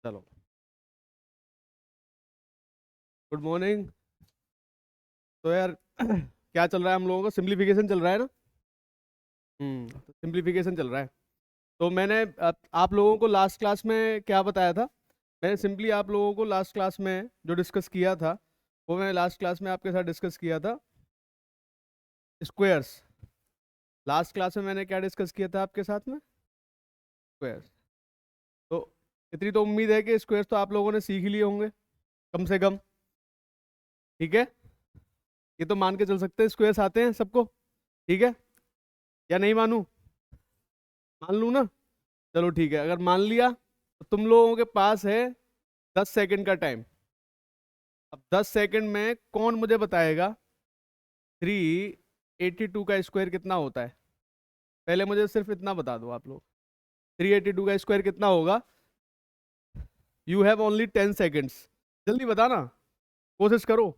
चलो। Good morning. तो यार क्या चल रहा है हम लोगों का? सिंप्लीफिकेशन चल रहा है ना। सिंप्लीफिकेशन चल रहा है। तो मैंने आप लोगों को लास्ट क्लास में क्या बताया था? मैंने सिंपली आप लोगों को लास्ट क्लास में जो डिस्कस किया था, वो मैं लास्ट क्लास में आपके साथ डिस्कस किया था। स्क्वेयर्स। लास्ट क्लास में मैंने क्या डिस्कस किया था आपके साथ में? स्क्वेयर्स। तो इतनी तो उम्मीद है कि स्क्वेयर्स तो आप लोगों ने सीख ही लिए होंगे, कम से कम। ठीक है। ये तो मान के चल सकते हैं स्क्वेयर्स आते हैं सबको। ठीक है, या नहीं मानूं? मान लूं ना? चलो ठीक है, अगर मान लिया तो तुम लोगों के पास है 10 सेकंड का टाइम। अब 10 सेकंड में कौन मुझे बताएगा 382 का स्क्वायर कितना होता है? पहले मुझे सिर्फ इतना बता दो आप लोग, 382 का स्क्वायर कितना होगा? You have only 10 seconds. जल्दी बताना, कोशिश करो।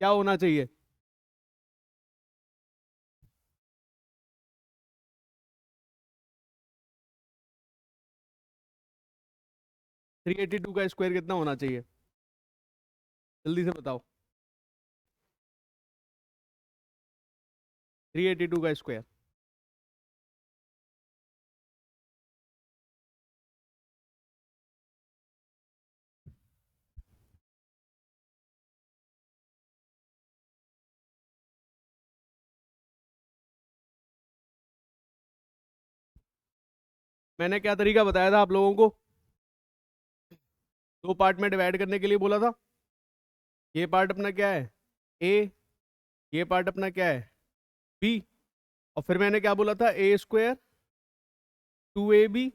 क्या होना चाहिए? 382 का स्क्वायर कितना होना चाहिए? जल्दी से बताओ। 382 का स्क्वायर। मैंने क्या तरीका बताया था आप लोगों को? दो पार्ट में डिवाइड करने के लिए बोला था। ये पार्ट अपना क्या है? ए। ये पार्ट अपना क्या है? बी। और फिर मैंने क्या बोला था? ए स्क्वायर 2ab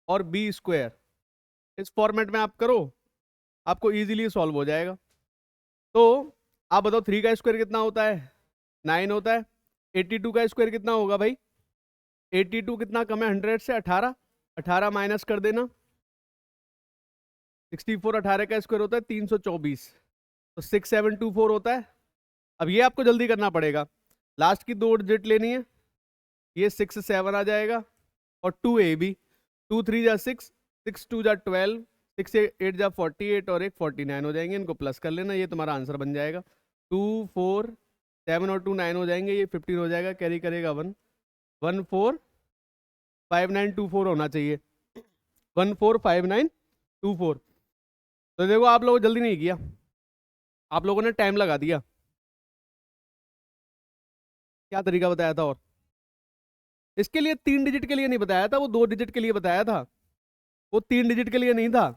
और बी स्क्वायर। इस फॉर्मेट में आप करो, आपको इजीली सॉल्व हो जाएगा। तो आप बताओ, 3 का स्क्वायर कितना होता है? 9 होता है। 82 का स्क्वायर कितना होगा भाई? 82 कितना कम है 100 से? 18। 18 माइनस कर देना। 64। 18 का स्क्वायर होता है 324। तो 6724 होता है। अब ये आपको जल्दी करना पड़ेगा। लास्ट की दो डिजिट लेनी है। ये 6 7 आ जाएगा। और 2ab। 2 3 जा 6, 6 2 जा 12, 6 8 जा 48 और एक 49 हो जाएंगे। इनको प्लस कर लेना, ये तुम्हारा आंसर बन जाएगा। 2 4 7 और 2 9 हो जाएंगे, ये 15 हो जाएगा। कैरी करेगा 1 1 4 5 9 2 4 होना चाहिए। 1 4 5 9 2 4। तो देखो, आप लोगों ने जल्दी नहीं किया, आप लोगों ने टाइम लगा दिया। क्या तरीका बताया था? और इसके लिए 3 डिजिट के लिए नहीं बताया था, वो 2 डिजिट के लिए बताया था। वो 3 डिजिट के लिए नहीं था,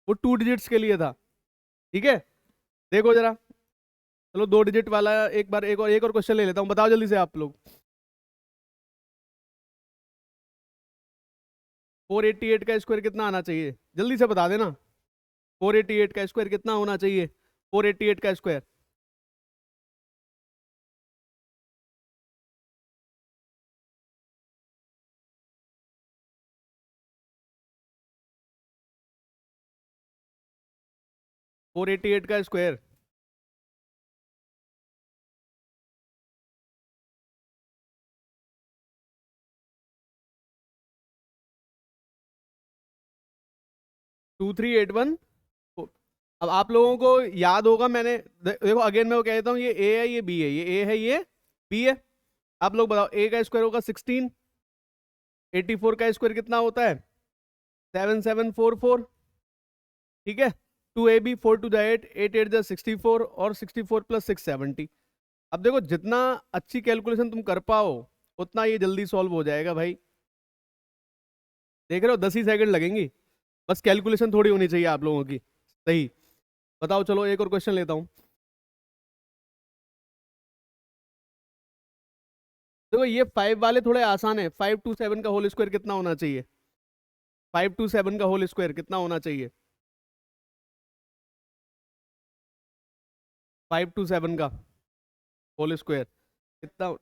वो 2 डिजिट्स के लिए था। ठीक है, देखो जरा। चलो 2 डिजिट वाला एक बार एक और क्वेश्चन ले लेता हूँ, बताओ जल्दी से आप लोग। 488 का स्क्वायर कितना आना चाहिए? जल्दी से बता देना। 488 का स्क्वायर कितना होना चाहिए? 488 का स्क्वायर। 488 का स्क्वायर। 2381। अब आप लोगों को याद होगा, मैंने देखो अगेन मैं वो कह देता हूँ, ये ए है ये बी है, ये ए है ये बी है। आप लोग बताओ, ए का स्क्वायर होगा 16। 84 का स्क्वायर कितना होता है? 7744। ठीक है। 2ab 4 2 जा 8, 8 8 जा 64 और 64 प्लस 670। अब देखो, जितना अच्छी कैलकुलेशन तुम कर पाओ उतना ये जल्दी सॉल्व हो जाएगा भाई। देख रहे हो, 10 ही सेकंड लगेंगी। बस कैलकुलेशन थोड़ी होनी चाहिए आप लोगों की सही। बताओ, चलो एक और क्वेश्चन लेता हूँ। देखो ये 5 वाले थोड़े आसान है। 527 का होल स्क्वायर कितना होना चाहिए? 527 का होल स्क्वायर कितना होना चाहिए? 527 का होल स्क्वायर कितना?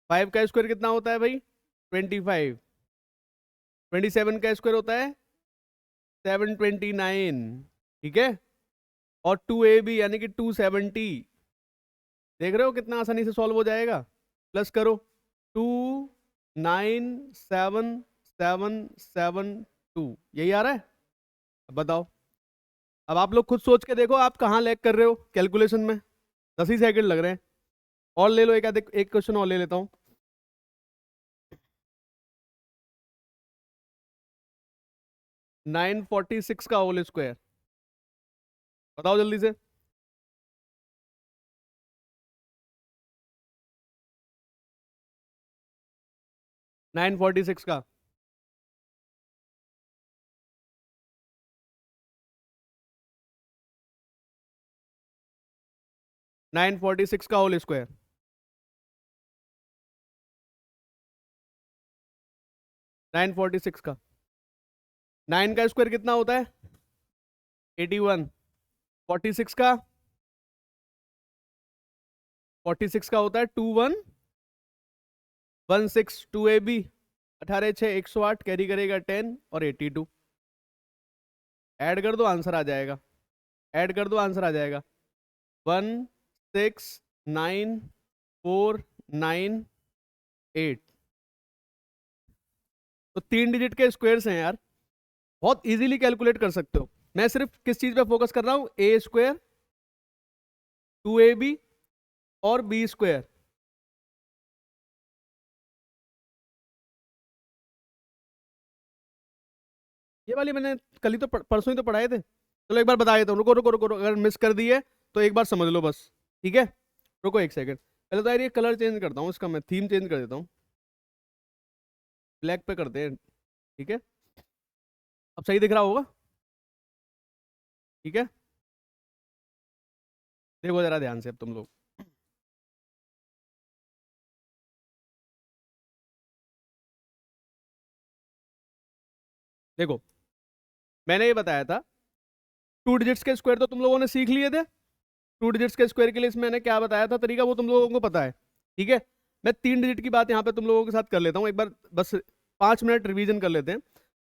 5 का स्क्वायर कितना होता है भाई? 25। 27 का स्क्वायर होता है 729, ठीक है। और 2AB यानी कि 270, देख रहे हो कितना आसानी से सॉल्व हो जाएगा। प्लस करो 2977772, यही आ रहा है। अब बताओ, अब आप लोग खुद सोच के देखो आप कहाँ लैग कर रहे हो कैलकुलेशन में। 10 ही सेकंड लग रहे हैं। और ले लो एक क्वेश्चन और ले लेता हूँ। 946 का होल स्क्वायर, बताओ जल्दी से। 946 का 946 का होल स्क्वायर। 946 का 9 का स्क्वायर कितना होता है? 81। 46 का 46 का होता है 2116। 2AB 18 6 108, कैरी करेगा 10 और 82। ऐड कर दो आंसर आ जाएगा। ऐड कर दो आंसर आ जाएगा 169,498। तो 3 डिजिट के स्क्वायर्स हैं यार, बहुत इजीली कैलकुलेट कर सकते हो। मैं सिर्फ किस चीज पे फोकस कर रहा हूं? ए स्क्वायर, 2AB और बी स्क्वायर। ये वाली मैंने कल ही तो परसों ही तो पढ़ाए थे। चलो एक बार बता देता हूँ, रुको रुको रुको, अगर मिस कर दिए तो एक बार समझ लो बस, ठीक है। रुको एक सेकंड, पहले तो यार ये कलर चेंज करता हूँ, इसका मैं थीम चेंज कर देता हूँ, ब्लैक पे करते हैं, ठीक है। अब सही दिख रहा होगा, ठीक है। देखो जरा ध्यान से अब तुम लोग, देखो मैंने ये बताया था 2 डिजिट्स के स्क्वायर तो तुम लोगों ने सीख लिए थे। 2 डिजिट्स के स्क्वायर के लिए इसमें मैंने क्या बताया था तरीका, वो तुम लोगों को पता है, ठीक है। मैं 3 डिजिट की बात यहाँ पे तुम लोगों के साथ कर लेता हूँ एक बार, बस 5 मिनट रिवीजन कर लेते हैं।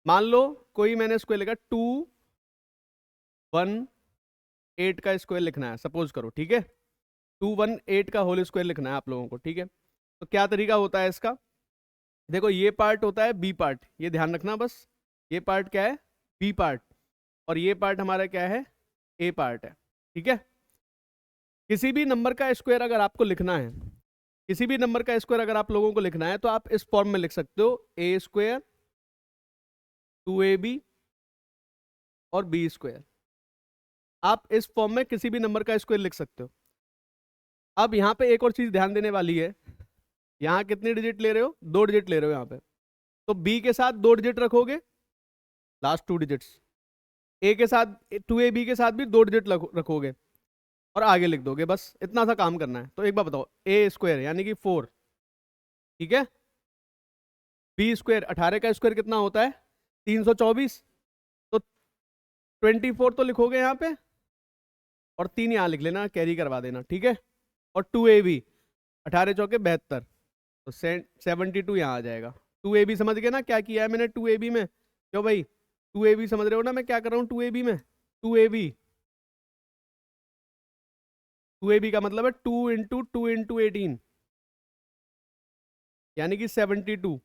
मान लो कोई मैंने स्क्वायर लिखा 218 का स्क्वायर लिखना है, सपोज करो, ठीक है। 218 का होल स्क्वायर लिखना है आप लोगों को, ठीक है। तो क्या तरीका होता है इसका? देखो ये पार्ट होता है बी पार्ट, ये ध्यान रखना बस। ये पार्ट क्या है? B part. और ये पार्ट हमारा क्या है? ए पार्ट है, ठीक है। किसी भी नंबर का स्क्वायर अगर आपको लिखना है, किसी भी नंबर का स्क्वायर अगर आप लोगों को लिखना है तो आप इस फॉर्म में लिख सकते हो, ए स्क्वायर 2AB और बी स्क्वायर। आप इस फॉर्म में किसी भी नंबर का स्क्वायर लिख सकते हो। अब यहाँ पे एक और चीज ध्यान देने वाली है, यहाँ कितने डिजिट ले रहे हो? 2 डिजिट ले रहे हो यहाँ पे, तो बी के साथ 2 डिजिट रखोगे, लास्ट 2 डिजिट्स। ए के साथ 2AB के साथ भी 2 डिजिट रखोगे और आगे लिख दोगे, बस इतना सा काम करना है। तो एक बार बताओ, ए स्क्वायर यानी कि 4, ठीक है। बी स्क्वायर 18 का स्क्वायर कितना होता है? 324। तो 24 तो लिखोगे यहाँ पे और 3 यहाँ लिख लेना, कैरी करवा देना, ठीक है। और 2AB 18 चौके 72, तो 72 यहाँ आ जाएगा। 2AB समझ गए ना क्या किया है मैंने 2AB में? क्यों भाई, 2AB समझ रहे हो ना मैं क्या कर रहा हूँ 2AB में? 2AB 2AB का मतलब है 2 × 2 × 18 यानी कि 72,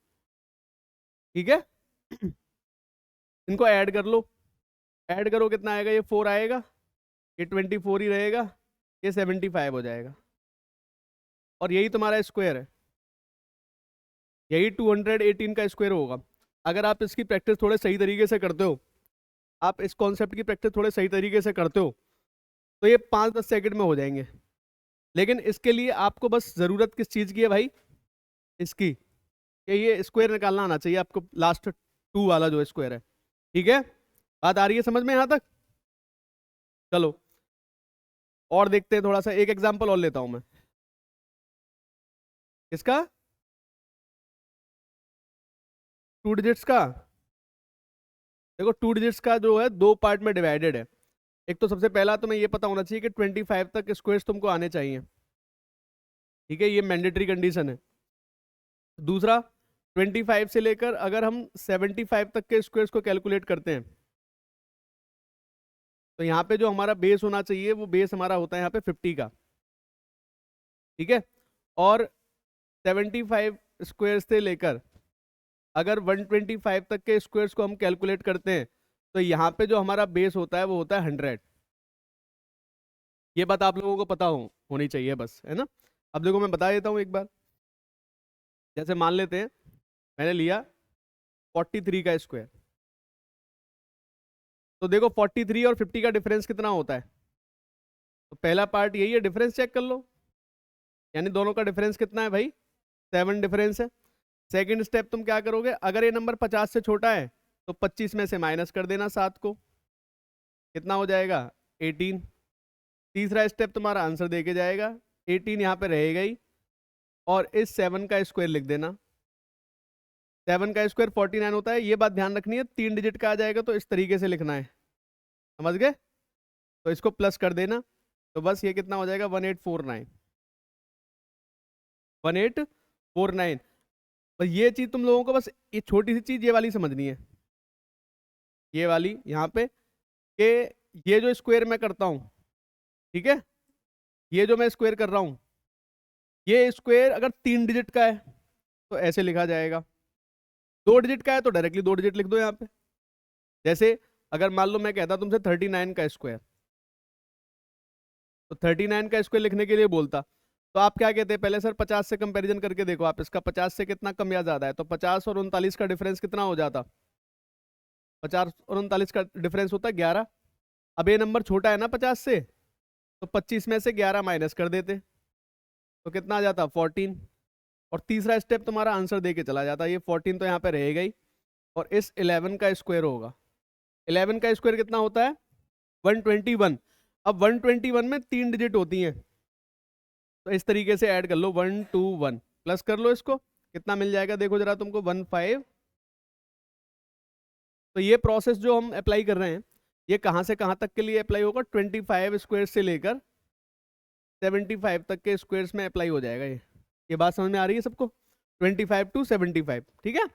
ठीक है। इनको ऐड कर लो, ऐड करो कितना आएगा? ये 4 आएगा, ये 24 ही रहेगा, ये 75 हो जाएगा। और यही तुम्हारा स्क्वायर है, यही 218 का स्क्वायर होगा। अगर आप इसकी प्रैक्टिस थोड़े सही तरीके से करते हो, आप इस कॉन्सेप्ट की प्रैक्टिस थोड़े सही तरीके से करते हो, तो ये 5-10 सेकंड में हो जाएंगे। लेकिन इसके लिए आपको बस ज़रूरत किस चीज़ की है भाई? इसकी, कि ये स्क्वायर निकालना आना चाहिए आपको, लास्ट 2 वाला जो स्क्वायर है, ठीक है। बात आ रही है समझ में यहाँ तक? चलो और देखते हैं थोड़ा सा, एक एग्जांपल और लेता हूं मैं। इसका 2 डिजिट्स का, देखो 2 डिजिट्स का जो है 2 पार्ट में डिवाइडेड है। एक तो सबसे पहला तुम्हें ये पता होना चाहिए कि 25 तक स्क्वायर्स तुमको आने चाहिए, ठीक है, ये मैंडेटरी कंडीशन है। दूसरा, 25 से लेकर अगर हम 75 तक के स्क्वायर्स को कैलकुलेट करते हैं, तो यहाँ पे जो हमारा बेस होना चाहिए वो बेस हमारा होता है यहाँ पे 50 का, ठीक है। और 75 स्क्वायर्स से लेकर अगर 125 तक के स्क्वायर्स को हम कैलकुलेट करते हैं तो यहाँ पे जो हमारा बेस होता है वो होता है 100। ये बात आप लोगों को पता होनी चाहिए बस, है ना। अब देखो मैं बता देता हूँ एक बार। जैसे मान लेते हैं मैंने लिया 43 का स्क्वायर, तो देखो 43 और 50 का डिफरेंस कितना होता है। तो पहला पार्ट यही है, डिफरेंस चेक कर लो, यानी दोनों का डिफरेंस कितना है भाई, 7 डिफरेंस है। सेकंड स्टेप तुम क्या करोगे, अगर ये नंबर 50 से छोटा है तो 25 में से माइनस कर देना 7 को, कितना हो जाएगा 18। तीसरा स्टेप तुम्हारा आंसर दे के जाएगा, 18 यहाँ पे रहेगा ही, और इस 7 का स्क्वायर लिख देना। 7 का स्क्वायर 49 होता है, ये बात ध्यान रखनी है, 3 डिजिट का आ जाएगा तो इस तरीके से लिखना है, समझ गए। तो इसको प्लस कर देना, तो बस ये कितना हो जाएगा 1849। 1849। बस ये चीज तुम लोगों को, बस ये छोटी सी चीज ये वाली समझनी है, ये वाली यहाँ पे, कि ये जो स्क्वायर मैं करता हूँ, ठीक है, ये जो मैं स्क्वायर कर रहा हूँ, ये स्क्वायर अगर 3 डिजिट का है तो ऐसे लिखा जाएगा, 2 डिजिट का है तो डायरेक्टली 2 डिजिट लिख दो यहाँ पे। जैसे अगर मान लो मैं कहता तुमसे 39 का स्क्वायर, तो 39 का स्क्वायर लिखने के लिए बोलता तो आप क्या कहते हैं, पहले सर 50 से कंपैरिजन करके देखो आप, इसका 50 से कितना कम या ज्यादा है, तो 50 और 39 का डिफरेंस कितना हो जाता, 50 और 39 का डिफरेंस होता है 11। अब ये नंबर छोटा है ना 50 से, तो 25 में से 11 माइनस कर देते तो कितना आ जाता 14। और तीसरा स्टेप तुम्हारा आंसर दे के चला जाता, ये 14 तो यहाँ पे रहेगा ही, और इस 11 का स्क्वायर होगा। 11 का स्क्वायर कितना होता है 121। अब 121 में 3 डिजिट होती हैं, तो इस तरीके से ऐड कर लो 121, प्लस कर लो इसको, कितना मिल जाएगा देखो जरा तुमको 15। तो ये प्रोसेस जो हम अप्लाई कर रहे हैं ये कहाँ से कहाँ तक के लिए अप्लाई होगा, 25 स्क्वायर से लेकर 75 तक के स्क्वायर्स में अप्लाई हो जाएगा ये बात समझ में आ रही है सबको, 25 to 75, ठीक है।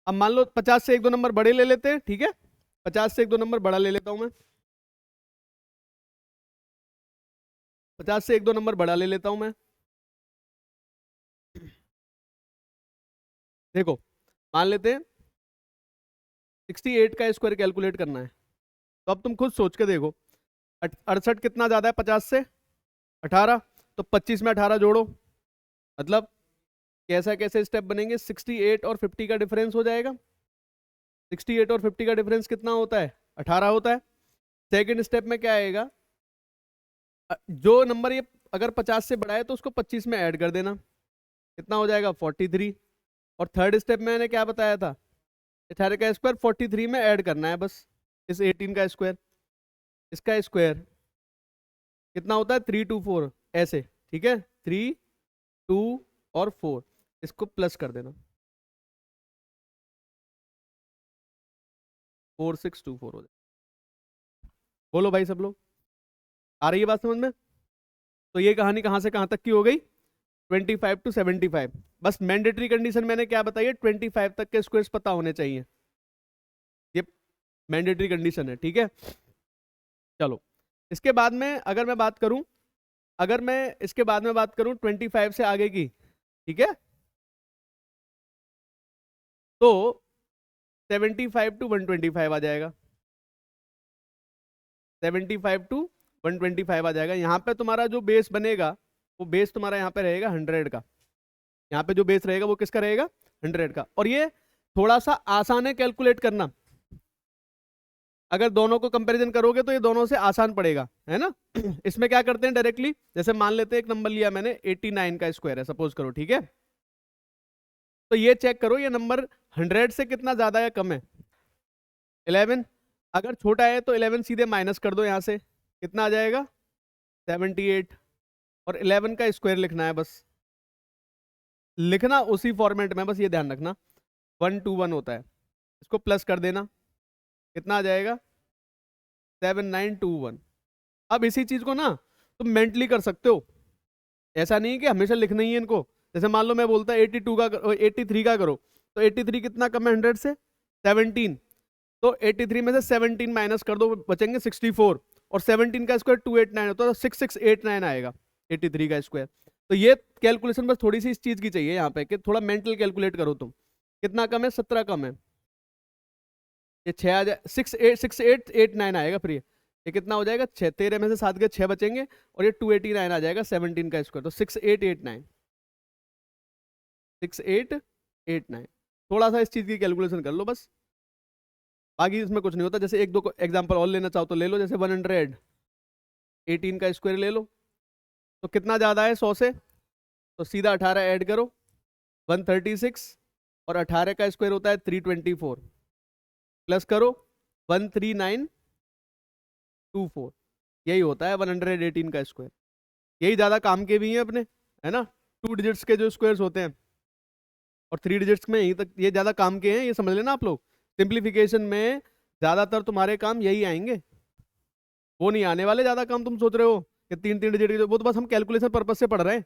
अब मान लो 50 से 1-2 नंबर बड़े ले लेते हैं, ठीक है, 50 से 1-2 नंबर बड़ा ले लेता हूं मैं, 50 से 1-2 नंबर बड़ा ले लेता हूं मैं। देखो मान लेते हैं 68 का स्क्वायर कैलकुलेट करना है, तो अब तुम खुद सोच के देखो, 68 कितना ज्यादा है 50 से, 18, तो 25 में 18 जोड़ो, मतलब कैसा कैसे स्टेप बनेंगे, 68 और 50 का डिफरेंस हो जाएगा, 68 और 50 का डिफरेंस कितना होता है 18 होता है। सेकंड स्टेप में क्या आएगा, जो नंबर ये अगर 50 से बड़ा है तो उसको 25 में ऐड कर देना, कितना हो जाएगा 43। और थर्ड स्टेप में मैंने क्या बताया था, 18 का स्क्वायर 43 में ऐड करना है बस, इस 18 का स्क्वायर, इसका स्क्वायर कितना होता है 3 2 4 ऐसे, ठीक है, 3 2 और 4, इसको प्लस कर देना, 4624 हो जाए। बोलो भाई सब लोग, आ रही है बात समझ में। तो ये कहानी कहाँ से कहाँ तक की हो गई, 25 to 75। बस मैंडेटरी कंडीशन मैंने क्या बताई है, 25 तक के स्क्वायर्स पता होने चाहिए, ये मैंडेटरी कंडीशन है, ठीक है। चलो इसके बाद में अगर मैं बात करूं, अगर मैं इसके बाद में बात करूं 25 से आगे की, ठीक है, तो 75 to 125 आ जाएगा, 75 to 125 आ जाएगा। यहाँ पे तुम्हारा जो बेस बनेगा वो बेस तुम्हारा यहाँ पे रहेगा 100 का, यहाँ पे जो बेस रहेगा वो किसका रहेगा 100 का। और ये थोड़ा सा आसान है कैलकुलेट करना, अगर दोनों को कंपैरिजन करोगे तो ये दोनों से आसान पड़ेगा, है ना। इसमें क्या करते हैं डायरेक्टली, जैसे मान लेते हैं एक नंबर लिया मैंने 89 का स्क्वायर है सपोज करो, ठीक है, तो ये चेक करो ये नंबर 100 से कितना ज्यादा या कम है, 11। अगर छोटा है तो 11 सीधे माइनस कर दो यहाँ से, कितना आ जाएगा 78। और 11 का स्क्वायर लिखना है, बस लिखना उसी फॉर्मेट में, बस ये ध्यान रखना 121 होता है, इसको प्लस कर देना, कितना आ जाएगा 7921। अब इसी चीज को ना तुम मेंटली कर सकते हो, ऐसा नहीं कि हमेशा लिखना ही है इनको। जैसे मान लो मैं बोलता 82 का 83 का करो, तो 83 कितना कम है 100 से 17, तो 83 में से 17 माइनस कर दो, बचेंगे 64, और 17 का स्क्वायर 289 होता है, तो 6689 आएगा 83 का स्क्वायर। तो ये कैलकुलेशन बस थोड़ी सी इस चीज की चाहिए यहाँ पे कि थोड़ा मेंटल कैलकुलेट करो तुम। कितना कम है? 17 कम है, ये 6 आ जाए, 6889 आएगा फिर ये कितना हो जाएगा? 6, 13 में से 7 के 6 बचेंगे, और ये 289 आ जाएगा 17 का स्क्वायर, तो 6889, 6889। थोड़ा सा इस चीज की कैलकुलेशन कर लो बस, बाकी इसमें कुछ नहीं होता। जैसे एक दो एग्जांपल और लेना चाहो तो ले लो, जैसे 118 का स्क्वायर ले लो, तो कितना ज्यादा है 100 से? तो सीधा 18 ऐड करो, 136, और 18 का स्क्वायर होता है 324, प्लस करो 13924, यही होता है 118 का स्क्वायर। यही ज्यादा काम के भी हैं अपने, है ना? 2 डिजिट्स के जो स्क्वायर्स होते हैं और 3 डिजिट्स में यही तक, ये ज्यादा काम के हैं, ये समझ लेना आप लोग। सिंप्लीफिकेशन में ज्यादातर तुम्हारे काम यही आएंगे, वो नहीं आने वाले ज्यादा काम। तुम सोच रहे हो कि 3 डिजिट के, वो तो बस हम कैलकुलेशन पर्पज से पढ़ रहे हैं,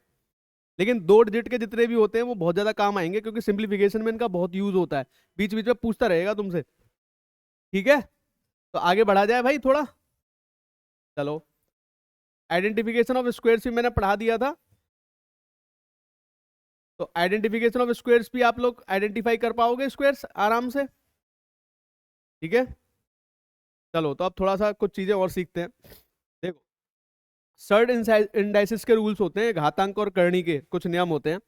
लेकिन 2 डिजिट के जितने भी होते हैं वो बहुत ज्यादा काम आएंगे, क्योंकि सिंप्लीफिकेशन में इनका बहुत यूज होता है। बीच बीच में पूछता रहेगा तुमसे, ठीक है? तो आगे बढ़ा जाए भाई थोड़ा, चलो। आइडेंटिफिकेशन ऑफ स्क्वायर्स भी मैंने पढ़ा दिया था, तो आइडेंटिफिकेशन ऑफ स्क्वायर्स भी आप लोग आइडेंटिफाई कर पाओगे स्क्वायर्स आराम से, ठीक है? चलो, तो अब थोड़ा सा कुछ चीजें और सीखते हैं। देखो, सर्ड इंडाइसिस के रूल्स होते हैं, घातांक और करणी के कुछ नियम होते हैं।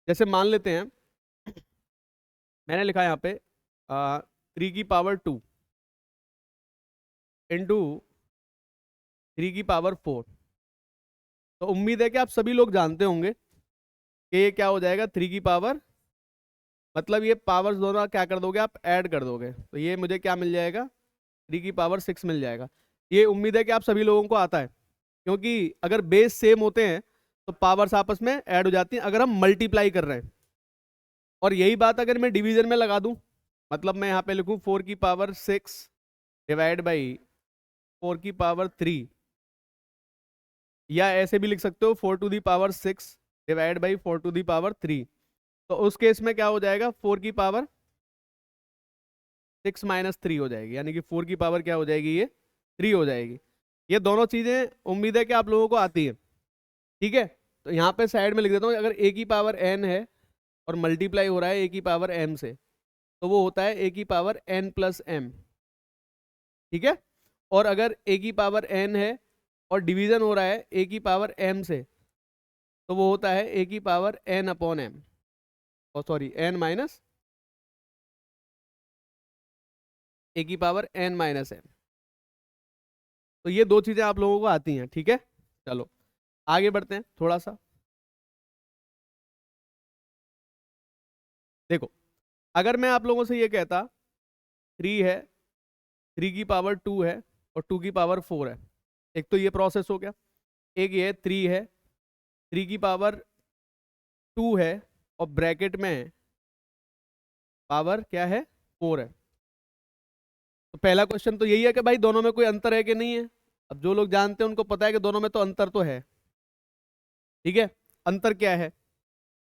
जैसे मान लेते हैं, मैंने लिखा है यहाँ पे 3 की पावर 2 इंटू 3 की पावर 4। तो उम्मीद है कि आप सभी लोग जानते होंगे कि ये क्या हो जाएगा, 3 की पावर, मतलब ये पावर्स दोनों क्या कर दोगे आप, ऐड कर दोगे, तो ये मुझे क्या मिल जाएगा, 3 की पावर 6 मिल जाएगा। ये उम्मीद है कि आप सभी लोगों को आता है, क्योंकि अगर बेस सेम होते हैं तो पावर्स आपस में ऐड हो जाती हैं अगर हम मल्टीप्लाई कर रहे हैं। और यही बात अगर मैं डिवीजन में लगा दूं, मतलब मैं यहाँ पे लिखूं 4 की पावर 6 डिवाइड बाई 4 की पावर 3, या ऐसे भी लिख सकते हो 4 to the power 6 divide by 4 to the power 3। तो उस केस में क्या हो जाएगा, 4 की पावर 6 माइनस 3 हो जाएगी, यानी कि 4 की पावर क्या हो जाएगी, ये 3 हो जाएगी। ये दोनों चीजें उम्मीद है कि आप लोगों को आती है, ठीक है? तो यहाँ पे साइड में लिख देता हूँ, अगर a की पावर n है और मल्टीप्लाई हो रहा है a की पावर m से, तो वो होता है a की पावर n प्लस m, ठीक है? और अगर a की पावर n है और डिवीजन हो रहा है a की पावर m से, तो वो होता है a की पावर n अपॉन m, और सॉरी n माइनस a की पावर n माइनस m। तो ये दो चीजें आप लोगों को आती हैं, ठीक है? चलो आगे बढ़ते हैं थोड़ा सा। देखो, अगर मैं आप लोगों से ये कहता 3 है, 3 की पावर 2 है, और 2 की पावर 4 है, एक तो ये प्रोसेस हो गया। एक ये 3 है, 3 की पावर 2 है, और ब्रैकेट में पावर क्या है, 4 है। तो पहला क्वेश्चन तो यही है कि भाई दोनों में कोई अंतर है कि नहीं है। अब जो लोग जानते हैं उनको पता है कि दोनों में तो अंतर तो है, ठीक है? अंतर क्या है?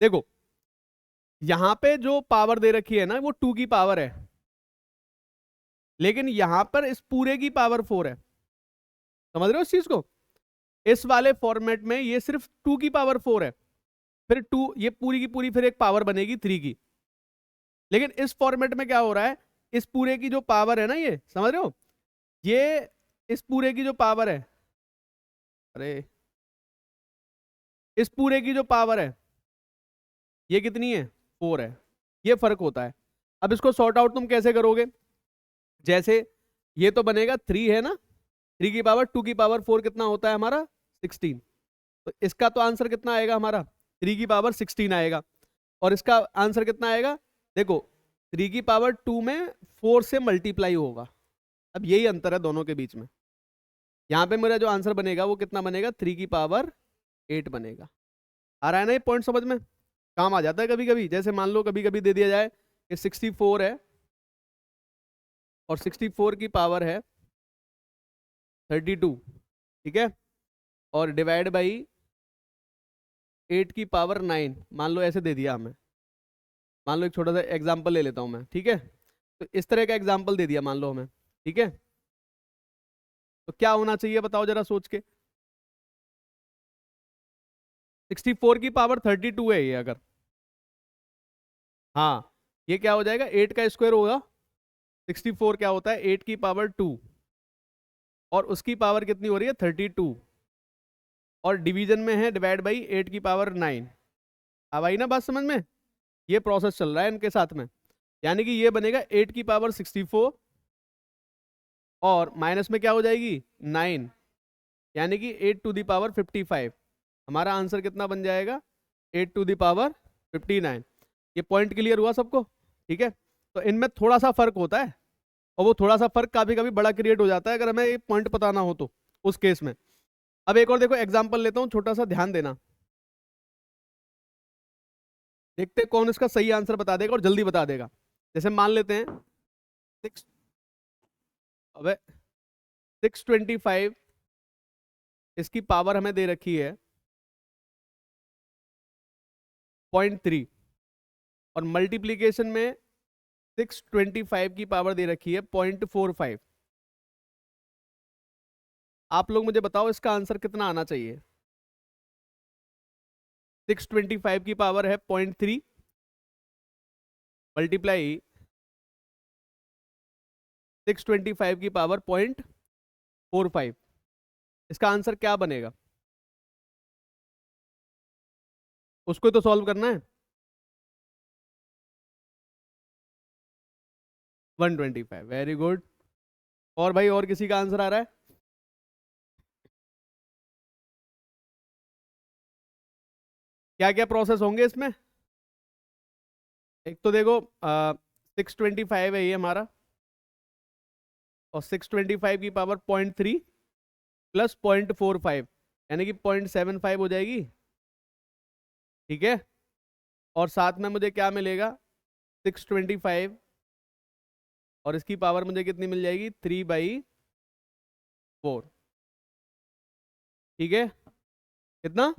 देखो, यहां पे जो पावर दे रखी है ना, वो 2 की पावर है, लेकिन यहां पर इस पूरे की पावर 4 है। समझ रहे हो इस चीज को? इस वाले फॉर्मेट में ये सिर्फ 2 की पावर 4 है, फिर 2 ये पूरी की पूरी फिर एक पावर बनेगी 3 की। लेकिन इस फॉर्मेट में क्या हो रहा है, इस पूरे की जो पावर है ना, ये समझ रहे हो, ये इस पूरे की जो पावर है, अरे इस पूरे की जो पावर है ये कितनी है, 4 है। ये फर्क होता है। अब इसको सॉर्ट आउट तुम कैसे करोगे? जैसे ये तो बनेगा 3 है ना, 3 की पावर 2 की पावर 4 कितना होता है हमारा, 16। तो इसका तो आंसर कितना आएगा हमारा, 3 की पावर 16 आएगा। और इसका आंसर कितना आएगा, देखो 3 की पावर 2 में 4 से मल्टीप्लाई होगा। अब यही अंतर है दोनों के बीच में। यहाँ पे मेरा जो आंसर बनेगा वो कितना बनेगा, 3 की पावर 8 बनेगा। आ रहा है ना ये पॉइंट समझ में? काम आ जाता है कभी कभी। जैसे मान लो कभी कभी दे दिया जाए कि 64 है और 64 की पावर है 32, ठीक है? और डिवाइड बाई 8 की पावर 9, मान लो ऐसे दे दिया हमें। मान लो एक छोटा सा एग्जांपल ले लेता हूं मैं, ठीक है? तो इस तरह का एग्जाम्पल दे दिया मान लो हमें, ठीक है। तो क्या होना चाहिए बताओ जरा सोच के। 64 की पावर 32 है ये अगर, हाँ ये क्या हो जाएगा, 8 का स्क्वायर होगा। 64 क्या होता है, 8 की पावर 2, और उसकी पावर कितनी हो रही है 32, और डिवीजन में है डिवाइड बाई 8 की पावर 9। अब आई ना बात समझ में, ये प्रोसेस चल रहा है इनके साथ में। यानी कि ये बनेगा 8 की पावर 64 और माइनस में क्या हो जाएगी 9, यानी कि 8 टू दी पावर 55। हमारा आंसर कितना बन जाएगा 8 टू दी पावर 59। ये पॉइंट क्लियर हुआ सबको, ठीक है। तो इनमें थोड़ा सा फर्क होता है, और वो थोड़ा सा फर्क कभी कभी बड़ा क्रिएट हो जाता है अगर हमें ये पॉइंट पता ना हो तो, उस केस में। अब एक और देखो एग्जाम्पल लेता हूं, छोटा सा ध्यान देना, देखते हैं कौन इसका सही आंसर बता देगा और जल्दी बता देगा। जैसे मान लेते हैं 6, अबे 625, इसकी पावर हमें दे रखी है 0.3, और मल्टीप्लीकेशन में 625 की पावर दे रखी है 0.45। आप लोग मुझे बताओ इसका आंसर कितना आना चाहिए। 625 की पावर है 0.3 मल्टीप्लाई 625 की पावर 0.45, इसका आंसर क्या बनेगा, उसको ही तो सॉल्व करना है। 125, वेरी गुड। और भाई और किसी का आंसर आ रहा है। क्या क्या प्रोसेस होंगे इसमें, एक तो देखो 625 है ये हमारा, और 625 की पावर 0.3 प्लस 0.45, यानी कि 0.75 हो जाएगी, ठीक है। और साथ में मुझे क्या मिलेगा 625, और इसकी पावर मुझे कितनी मिल जाएगी 3/4, ठीक है। कितना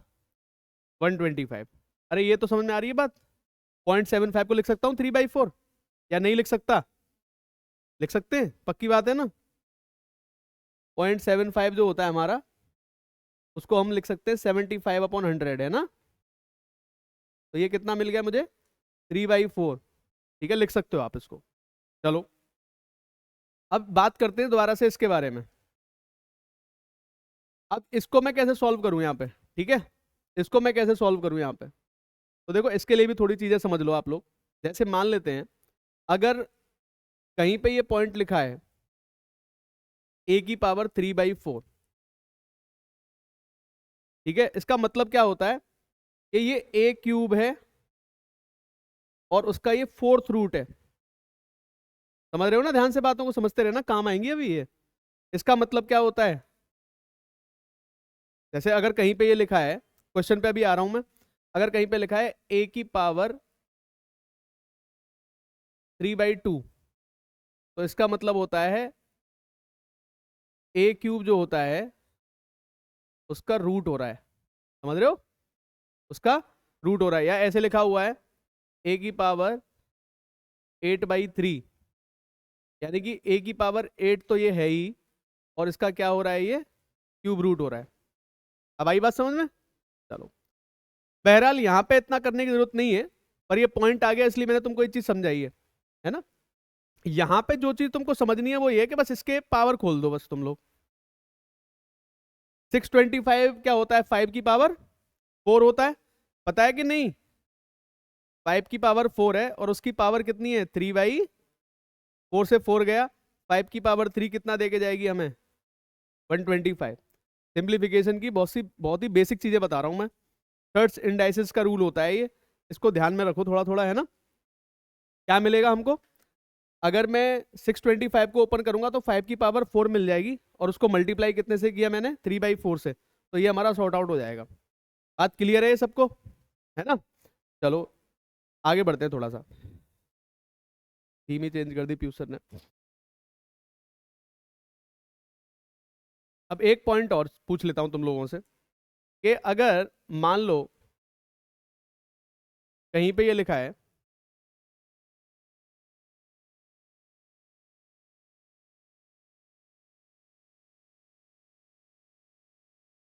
125। अरे ये तो समझ में आ रही है बात। 0.75 को लिख सकता हूँ 3/4, या नहीं लिख सकता, लिख सकते हैं, पक्की बात है ना। 0.75 जो होता है हमारा, उसको हम लिख सकते हैं 75/100, है ना। तो ये कितना मिल गया मुझे 3/4, ठीक है, लिख सकते हो आप इसको। चलो अब बात करते हैं दोबारा से इसके बारे में। अब इसको मैं कैसे सॉल्व करूं यहाँ पे, ठीक है, इसको मैं कैसे सॉल्व करूं यहाँ पे। तो देखो इसके लिए भी थोड़ी चीजें समझ लो आप लोग। जैसे मान लेते हैं अगर कहीं पे ये पॉइंट लिखा है a की पावर 3/4, ठीक है, इसका मतलब क्या होता है कि ये a क्यूब है और उसका ये 4th रूट है। समझ रहे हो ना, ध्यान से बातों को समझते रहना, काम आएंगी अभी ये। इसका मतलब क्या होता है, जैसे अगर कहीं पे ये लिखा है, क्वेश्चन पे अभी आ रहा हूं मैं, अगर कहीं पे लिखा है a की पावर 3/2, तो इसका मतलब होता है a क्यूब जो होता है उसका रूट हो रहा है। समझ रहे हो, उसका रूट हो रहा है, या ऐसे लिखा हुआ है a की पावर 8/3, यानी कि a की पावर 8 तो ये है ही, और इसका क्या हो रहा है ये क्यूब रूट हो रहा है। अब आई बात समझ में। चलो बहरहाल यहाँ पे इतना करने की जरूरत नहीं है, पर ये पॉइंट आ गया इसलिए मैंने तुमको एक चीज समझाई है ना। यहाँ पे जो चीज तुमको समझनी है वो ये है कि बस इसके पावर खोल दो बस तुम लोग। 625 क्या होता है 5 की पावर 4 होता है, पता है कि नहीं। 5 की पावर 4 है और उसकी पावर कितनी है 3/4 से 4 गया, 5 की पावर 3 कितना दे के जाएगी हमें 125। सिंप्लीफिकेशन की बहुत ही बेसिक चीजें बता रहा हूं मैं। थर्ड्स इंडाइसिस का रूल होता है ये, इसको ध्यान में रखो थोड़ा थोड़ा, है ना। क्या मिलेगा हमको, अगर मैं 625 को ओपन करूंगा तो 5 की पावर 4 मिल जाएगी, और उसको मल्टीप्लाई कितने से किया मैंने 3/4 से, तो ये हमारा सॉर्ट आउट हो जाएगा। बात क्लियर है ये सबको, है ना। चलो आगे बढ़ते हैं थोड़ा सा, थीम ही चेंज कर दी पीयूष सर ने। अब एक पॉइंट और पूछ लेता हूं तुम लोगों से, कि अगर मान लो कहीं पे ये लिखा है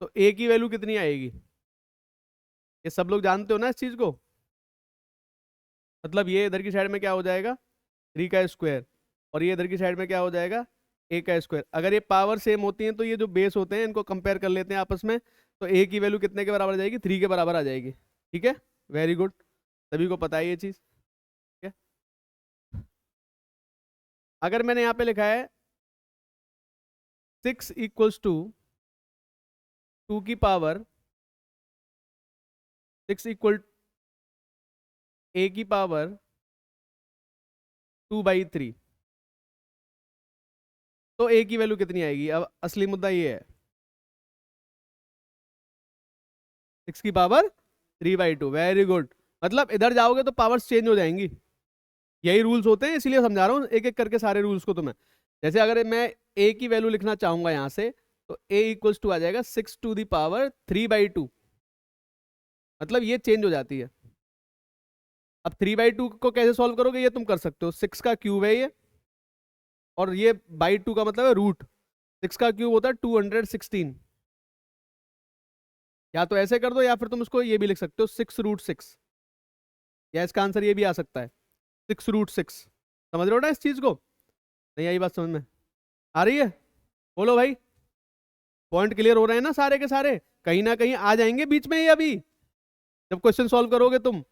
तो ए की वैल्यू कितनी आएगी? ये सब लोग जानते हो ना इस चीज को। मतलब ये इधर की साइड में क्या हो जाएगा, 3 का स्क्वायर, और ये इधर की साइड में क्या हो जाएगा, ए का स्क्वायर। अगर ये पावर सेम होती है तो ये जो बेस होते हैं इनको कंपेयर कर लेते हैं आपस में, तो ए की वैल्यू कितने के बराबर आ जाएगी, 3 के बराबर आ जाएगी। ठीक है, वेरी गुड, सभी को पता है ये चीज। ठीक है, अगर मैंने यहाँ पे लिखा है 6 इक्वल्स टू 2 की पावर 6 इक्वल ए की पावर 2/3, तो ए की वैल्यू कितनी आएगी? अब असली मुद्दा ये है, 6 की पावर 3/2, वेरी गुड। मतलब इधर जाओगे तो पावर्स चेंज हो जाएंगी, यही रूल्स होते हैं, इसीलिए समझा रहा हूँ एक एक करके सारे रूल्स को तुम्हें। जैसे अगर मैं ए की वैल्यू लिखना चाहूंगा यहां से, तो ए इक्वल्स टू आ जाएगा 6 to the power 3/2, मतलब ये चेंज हो जाती है। अब 3/2 को कैसे सॉल्व करोगे, ये तुम कर सकते हो, 6 का क्यूब है ये, और ये बाई 2 का मतलब है रूट, 6 का क्यूब होता है 216। या तो ऐसे कर दो, या फिर तुम इसको ये भी लिख सकते हो 6√6, या इसका आंसर ये भी आ सकता है 6√6। समझ रहे हो ना इस चीज को? नहीं आई बात समझ में? आ रही है? बोलो भाई, पॉइंट क्लियर हो रहे हैं ना सारे के सारे? कहीं ना कहीं आ जाएंगे बीच में ये अभी, जब क्वेश्चन सॉल्व करोगे तुम,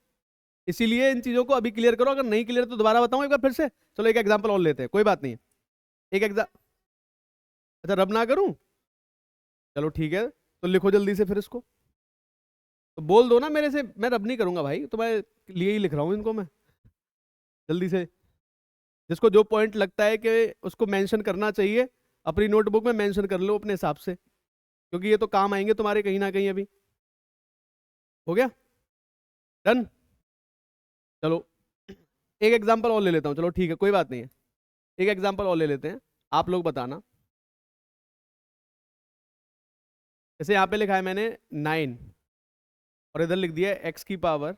इसीलिए इन चीजों को अभी क्लियर करो। अगर नहीं क्लियर तो दोबारा बताऊं एक बार फिर से। चलो एक एग्जांपल और लेते हैं, कोई बात नहीं है। एक एग्जाम, अच्छा रब ना करूं, चलो ठीक है, तो लिखो जल्दी से फिर इसको, तो बोल दो ना मेरे से, मैं रब नहीं करूंगा भाई, तुम्हारे लिए ही लिख रहा हूं इनको मैं, जल्दी से। जिसको जो पॉइंट लगता है कि उसको मेंशन करना चाहिए, अपनी नोटबुक में मेंशन कर लो अपने हिसाब से, क्योंकि ये तो काम आएंगे तुम्हारे कहीं ना कहीं अभी। हो गया, डन। चलो एक एग्जांपल और ले लेता हूँ, चलो ठीक है कोई बात नहीं है, एक एग्जांपल और ले लेते हैं, आप लोग बताना। जैसे यहाँ पे लिखा है मैंने 9, और इधर लिख दिया एक्स की पावर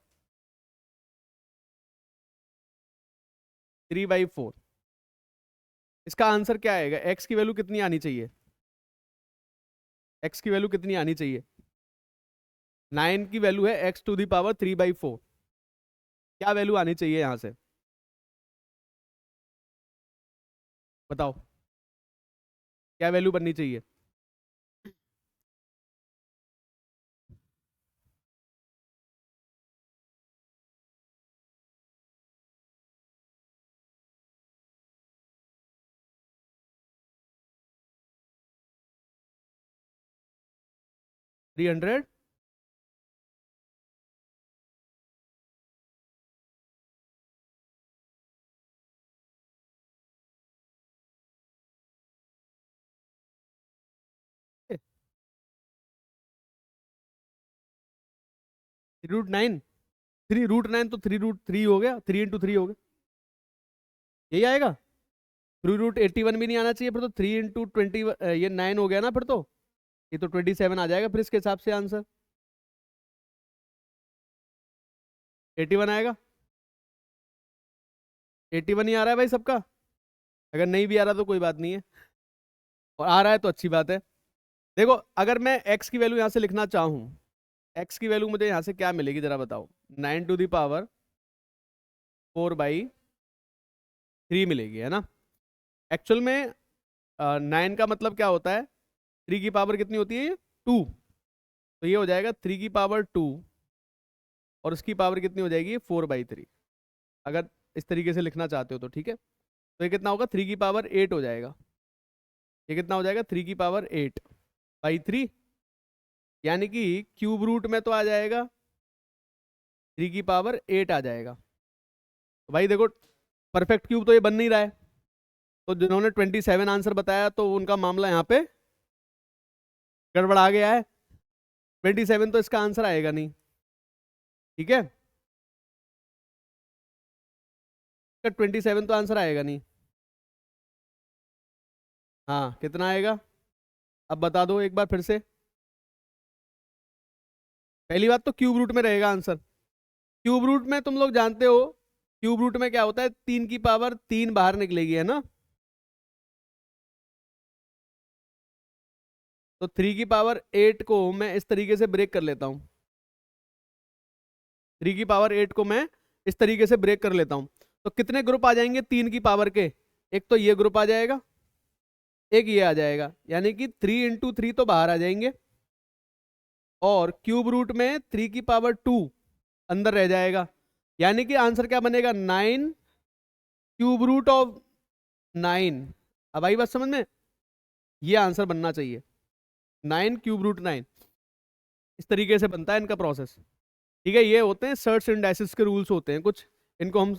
3/4। इसका आंसर क्या आएगा? एक्स की वैल्यू कितनी आनी चाहिए? एक्स की वैल्यू कितनी आनी चाहिए? 9 की वैल्यू है x⁴ क्या वैल्यू आनी चाहिए यहां से? बताओ, क्या वैल्यू बननी चाहिए? थ्री हंड्रेड 3√9, 3√9 तो 3√3 हो गया, 3 × 3 हो गया, यही आएगा। 3√81 भी नहीं आना चाहिए फिर तो, 3 × 20 ये 9 हो गया ना फिर तो, ये तो 27 आ जाएगा फिर इसके हिसाब से आंसर। 81 आएगा, 81 ही आ रहा है भाई सबका। अगर नहीं भी आ रहा तो कोई बात नहीं है, और आ रहा है तो अच्छी बात है। देखो अगर मैं x की वैल्यू यहाँ से लिखना चाहूँ, x की वैल्यू मुझे यहाँ से क्या मिलेगी जरा बताओ? 9⁴ मिलेगी, है ना? एक्चुअल में 9 का मतलब क्या होता है, 3 की पावर कितनी होती है ये, 2, तो ये हो जाएगा 3 की पावर 2, और उसकी पावर कितनी हो जाएगी, 4/3। अगर इस तरीके से लिखना चाहते हो तो ठीक है, तो ये कितना होगा, 3 की पावर 8 हो जाएगा। ये कितना हो जाएगा, 3 की पावर 8/3, यानी कि क्यूब रूट में तो आ जाएगा 3 की पावर 8 आ जाएगा। तो भाई देखो, परफेक्ट क्यूब तो ये बन नहीं रहा है, तो जिन्होंने 27 आंसर बताया तो उनका मामला यहाँ पे गड़बड़ा गया है। 27 तो इसका आंसर आएगा नहीं, ठीक है, 27 तो आंसर आएगा नहीं। हाँ कितना आएगा, अब बता दो एक बार फिर से। पहली बात तो क्यूब रूट में रहेगा आंसर, क्यूब रूट में तुम लोग जानते हो, क्यूब रूट में क्या होता है, 3 की पावर 3 बाहर निकलेगी, है ना? तो 3 की पावर 8 को मैं इस तरीके से ब्रेक कर लेता हूं। 3 की पावर 8 को मैं इस तरीके से ब्रेक कर लेता हूं। तो कितने ग्रुप आ जाएंगे 3 की पावर के? एक तो ये ग्रुप आ जाएगा, एक ये आ जाएगा, यानी कि 3 इंटू 3 तो बाहर आ जाएंगे, और क्यूब रूट में 3 की पावर 2 अंदर रह जाएगा। यानी कि आंसर क्या बनेगा? 9 क्यूब रूट ऑफ 9। अब आई बात समझ में? ये आंसर बनना चाहिए, 9 क्यूब रूट 9। इस तरीके से बनता है इनका प्रोसेस। ठीक है, ये होते हैं सर्च इंडाइसिस के रूल्स होते हैं कुछ, इनको हम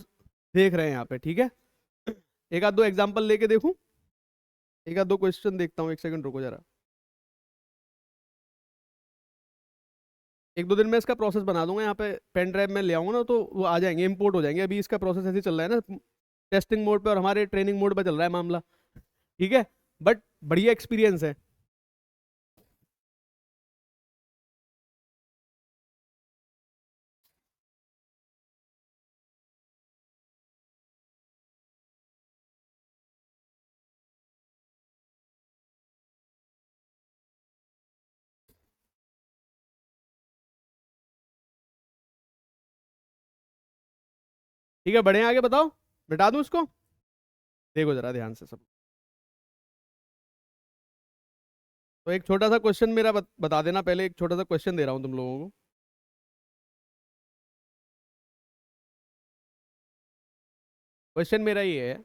देख रहे हैं यहाँ पे। ठीक है, एक आध दो एग्जांपल लेके देखूं, एक आध दो क्वेश्चन देखता हूँ, एक सेकंड रुको जरा। एक दो दिन में इसका प्रोसेस बना दूंगा, यहाँ पे पेन ड्राइव में ले आऊंगा ना, तो वो आ जाएंगे, इंपोर्ट हो जाएंगे। अभी इसका प्रोसेस ऐसे चल रहा है ना, टेस्टिंग मोड पे और हमारे ट्रेनिंग मोड पे चल रहा है मामला। ठीक है, बट बढ़िया एक्सपीरियंस है। ठीक है, बढ़े आगे, बताओ, मिटा दूं इसको? देखो जरा ध्यान से सब। तो एक छोटा सा क्वेश्चन मेरा बता देना पहले, एक छोटा सा क्वेश्चन दे रहा हूँ तुम लोगों को। क्वेश्चन मेरा ये है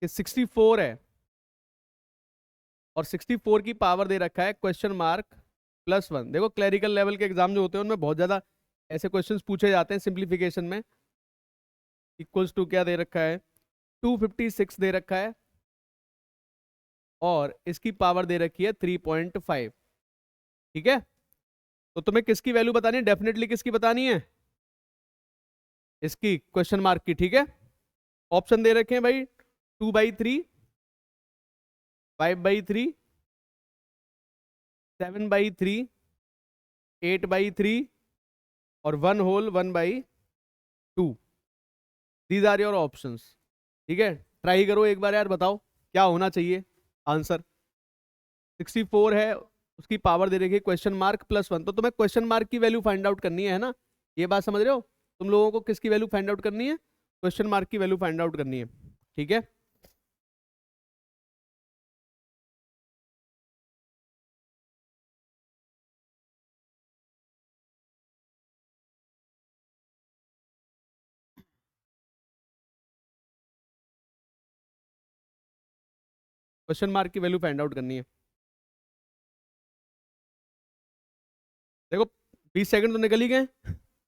कि 64 है, और 64 की पावर दे रखा है क्वेश्चन मार्क +1। देखो क्लरिकल लेवल के एग्जाम जो होते हैं उनमें बहुत ज्यादा ऐसे क्वेश्चंस पूछे जाते हैं सिंप्लीफिकेशन में। इक्वल्स टू क्या दे रखा है? 256 दे रखा है, और इसकी पावर दे रखी है 3.5। ठीक है, तो तुम्हें किसकी वैल्यू बतानी है? डेफिनेटली किसकी बतानी है? इसकी, क्वेश्चन मार्क की। ठीक है, ऑप्शन दे रखे हैं भाई, 2/3, 5/3, 7/3, 8/3 और 1/2। These are your options. ठीक है, ट्राई करो एक बार यार, बताओ क्या होना चाहिए आंसर। 64 है, उसकी पावर दे रखी है क्वेश्चन मार्क +1। तो तुम्हें क्वेश्चन मार्क की वैल्यू फाइंड आउट करनी है ना? ये बात समझ रहे हो? तुम लोगों को किसकी वैल्यू फाइंड आउट करनी है? क्वेश्चन मार्क की वैल्यू फाइंड आउट करनी है। ठीक है, क्वेश्चन मार्क की वैल्यू फाइंड आउट करनी है। देखो 20 सेकंड तो निकल ही गए,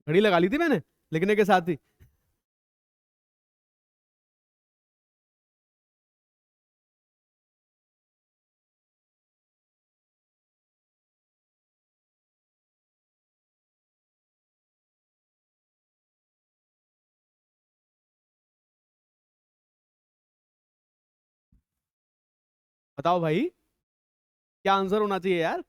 घड़ी लगा ली थी मैंने लिखने के साथ ही। बताओ भाई, क्या आंसर होना चाहिए यार?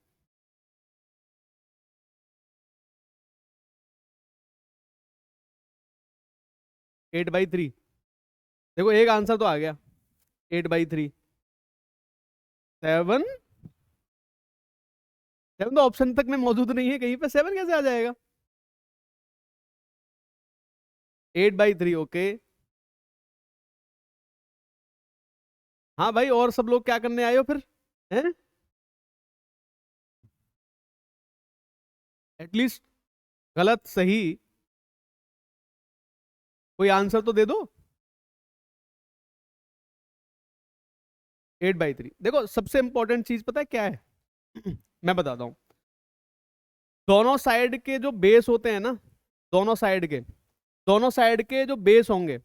8/3। देखो एक आंसर तो आ गया, 8/3। 7, 7 तो ऑप्शन तक में मौजूद नहीं है कहीं पे, 7 कैसे आ जाएगा? 8/3, ओके। हाँ भाई, और सब लोग क्या करने आए हो फिर? हैं? एटलीस्ट गलत सही कोई आंसर तो दे दो। 8/3। देखो सबसे इंपॉर्टेंट चीज पता है क्या है? मैं बताता हूँ। दोनों साइड के जो बेस होते हैं ना, दोनों साइड के, दोनों साइड के जो बेस होंगे,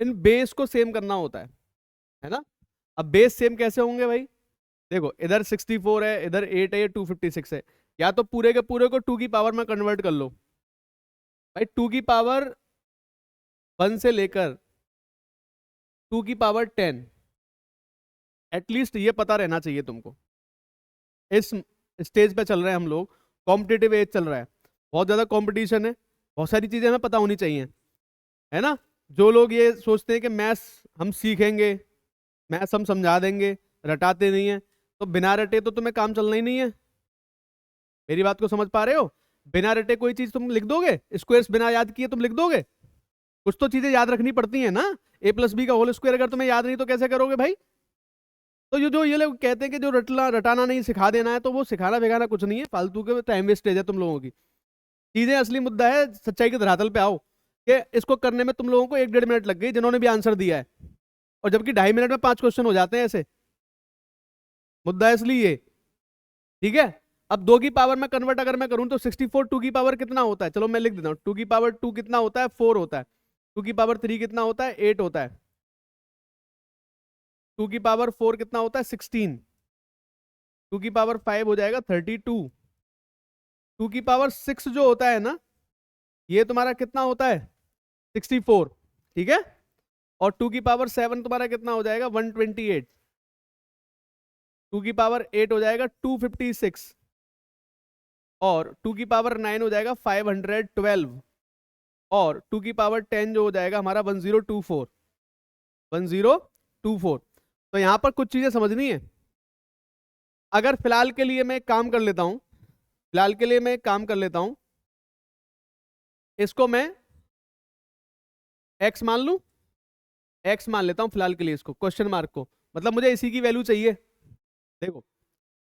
इन बेस को सेम करना होता है ना? अब बेस सेम कैसे होंगे भाई? देखो इधर 64 है, इधर 8 है, ये 256 है। या तो पूरे के पूरे को 2 की पावर में कन्वर्ट कर लो भाई। 2 की पावर 1 से लेकर 2 की पावर 10, एटलीस्ट ये पता रहना चाहिए तुमको। इस स्टेज पे चल रहे हैं हम लोग, कॉम्पिटिटिव एज चल रहा है, बहुत ज्यादा कंपटीशन है, बहुत सारी चीजें हमें पता होनी चाहिए, है ना? जो लोग ये सोचते हैं कि मैथ्स हम सीखेंगे, मैथ्स हम समझा देंगे, रटाते नहीं है, तो बिना रटे तो तुम्हें काम चलना ही नहीं है। मेरी बात को समझ पा रहे हो? बिना रटे कोई चीज तुम लिख दोगे? स्क्वायर्स बिना याद किए तुम लिख दोगे? कुछ तो चीजें याद रखनी पड़ती है ना। ए प्लस बी का होल स्क्वायर अगर तुम्हें याद नहीं तो कैसे करोगे भाई? तो जो ये लोग कहते हैं कि जो रटाना नहीं सिखा देना है, तो वो सिखाना भिखाना कुछ नहीं है, फालतू के टाइम वेस्टेज है तुम लोगों की चीजें। असली मुद्दा है, सच्चाई के धरातल पे आओ कि इसको करने में तुम लोगों को 1-1.5 मिनट लग गई, जिन्होंने भी आंसर दिया है, और जबकि 2.5 मिनट में 5 क्वेश्चन हो जाते हैं ऐसे। मुद्दा है इसलिए, ठीक है। अब 2 की पावर में कन्वर्ट अगर मैं करूं तो 64 2 की पावर कितना होता है? चलो मैं लिख देता हूं। 2 की पावर 2 कितना होता है? 4 होता है। 2 की पावर 3 कितना होता है? 8 होता है। 2 की पावर 4 कितना होता है? 16। 2 की पावर 5 हो जाएगा 32। 2 की पावर 6 जो होता है ना, ये तुम्हारा कितना होता है? 64, ठीक है। और 2 की पावर 7 तुम्हारा कितना हो जाएगा? 128। 2 की पावर 8 हो जाएगा 256, और 2 की पावर 9 हो जाएगा 512, और 2 की पावर 10 जो हो जाएगा हमारा 1024। 1024। तो यहां पर कुछ चीजें समझनी है। अगर फिलहाल के लिए मैं एक काम कर लेता हूं, फिलहाल के लिए मैं एक काम कर लेता हूं, इसको मैं एक्स मान लूं, एक्स मान लेता हूं फिलहाल के लिए इसको, क्वेश्चन मार्क को, मतलब मुझे इसी की वैल्यू चाहिए। देखो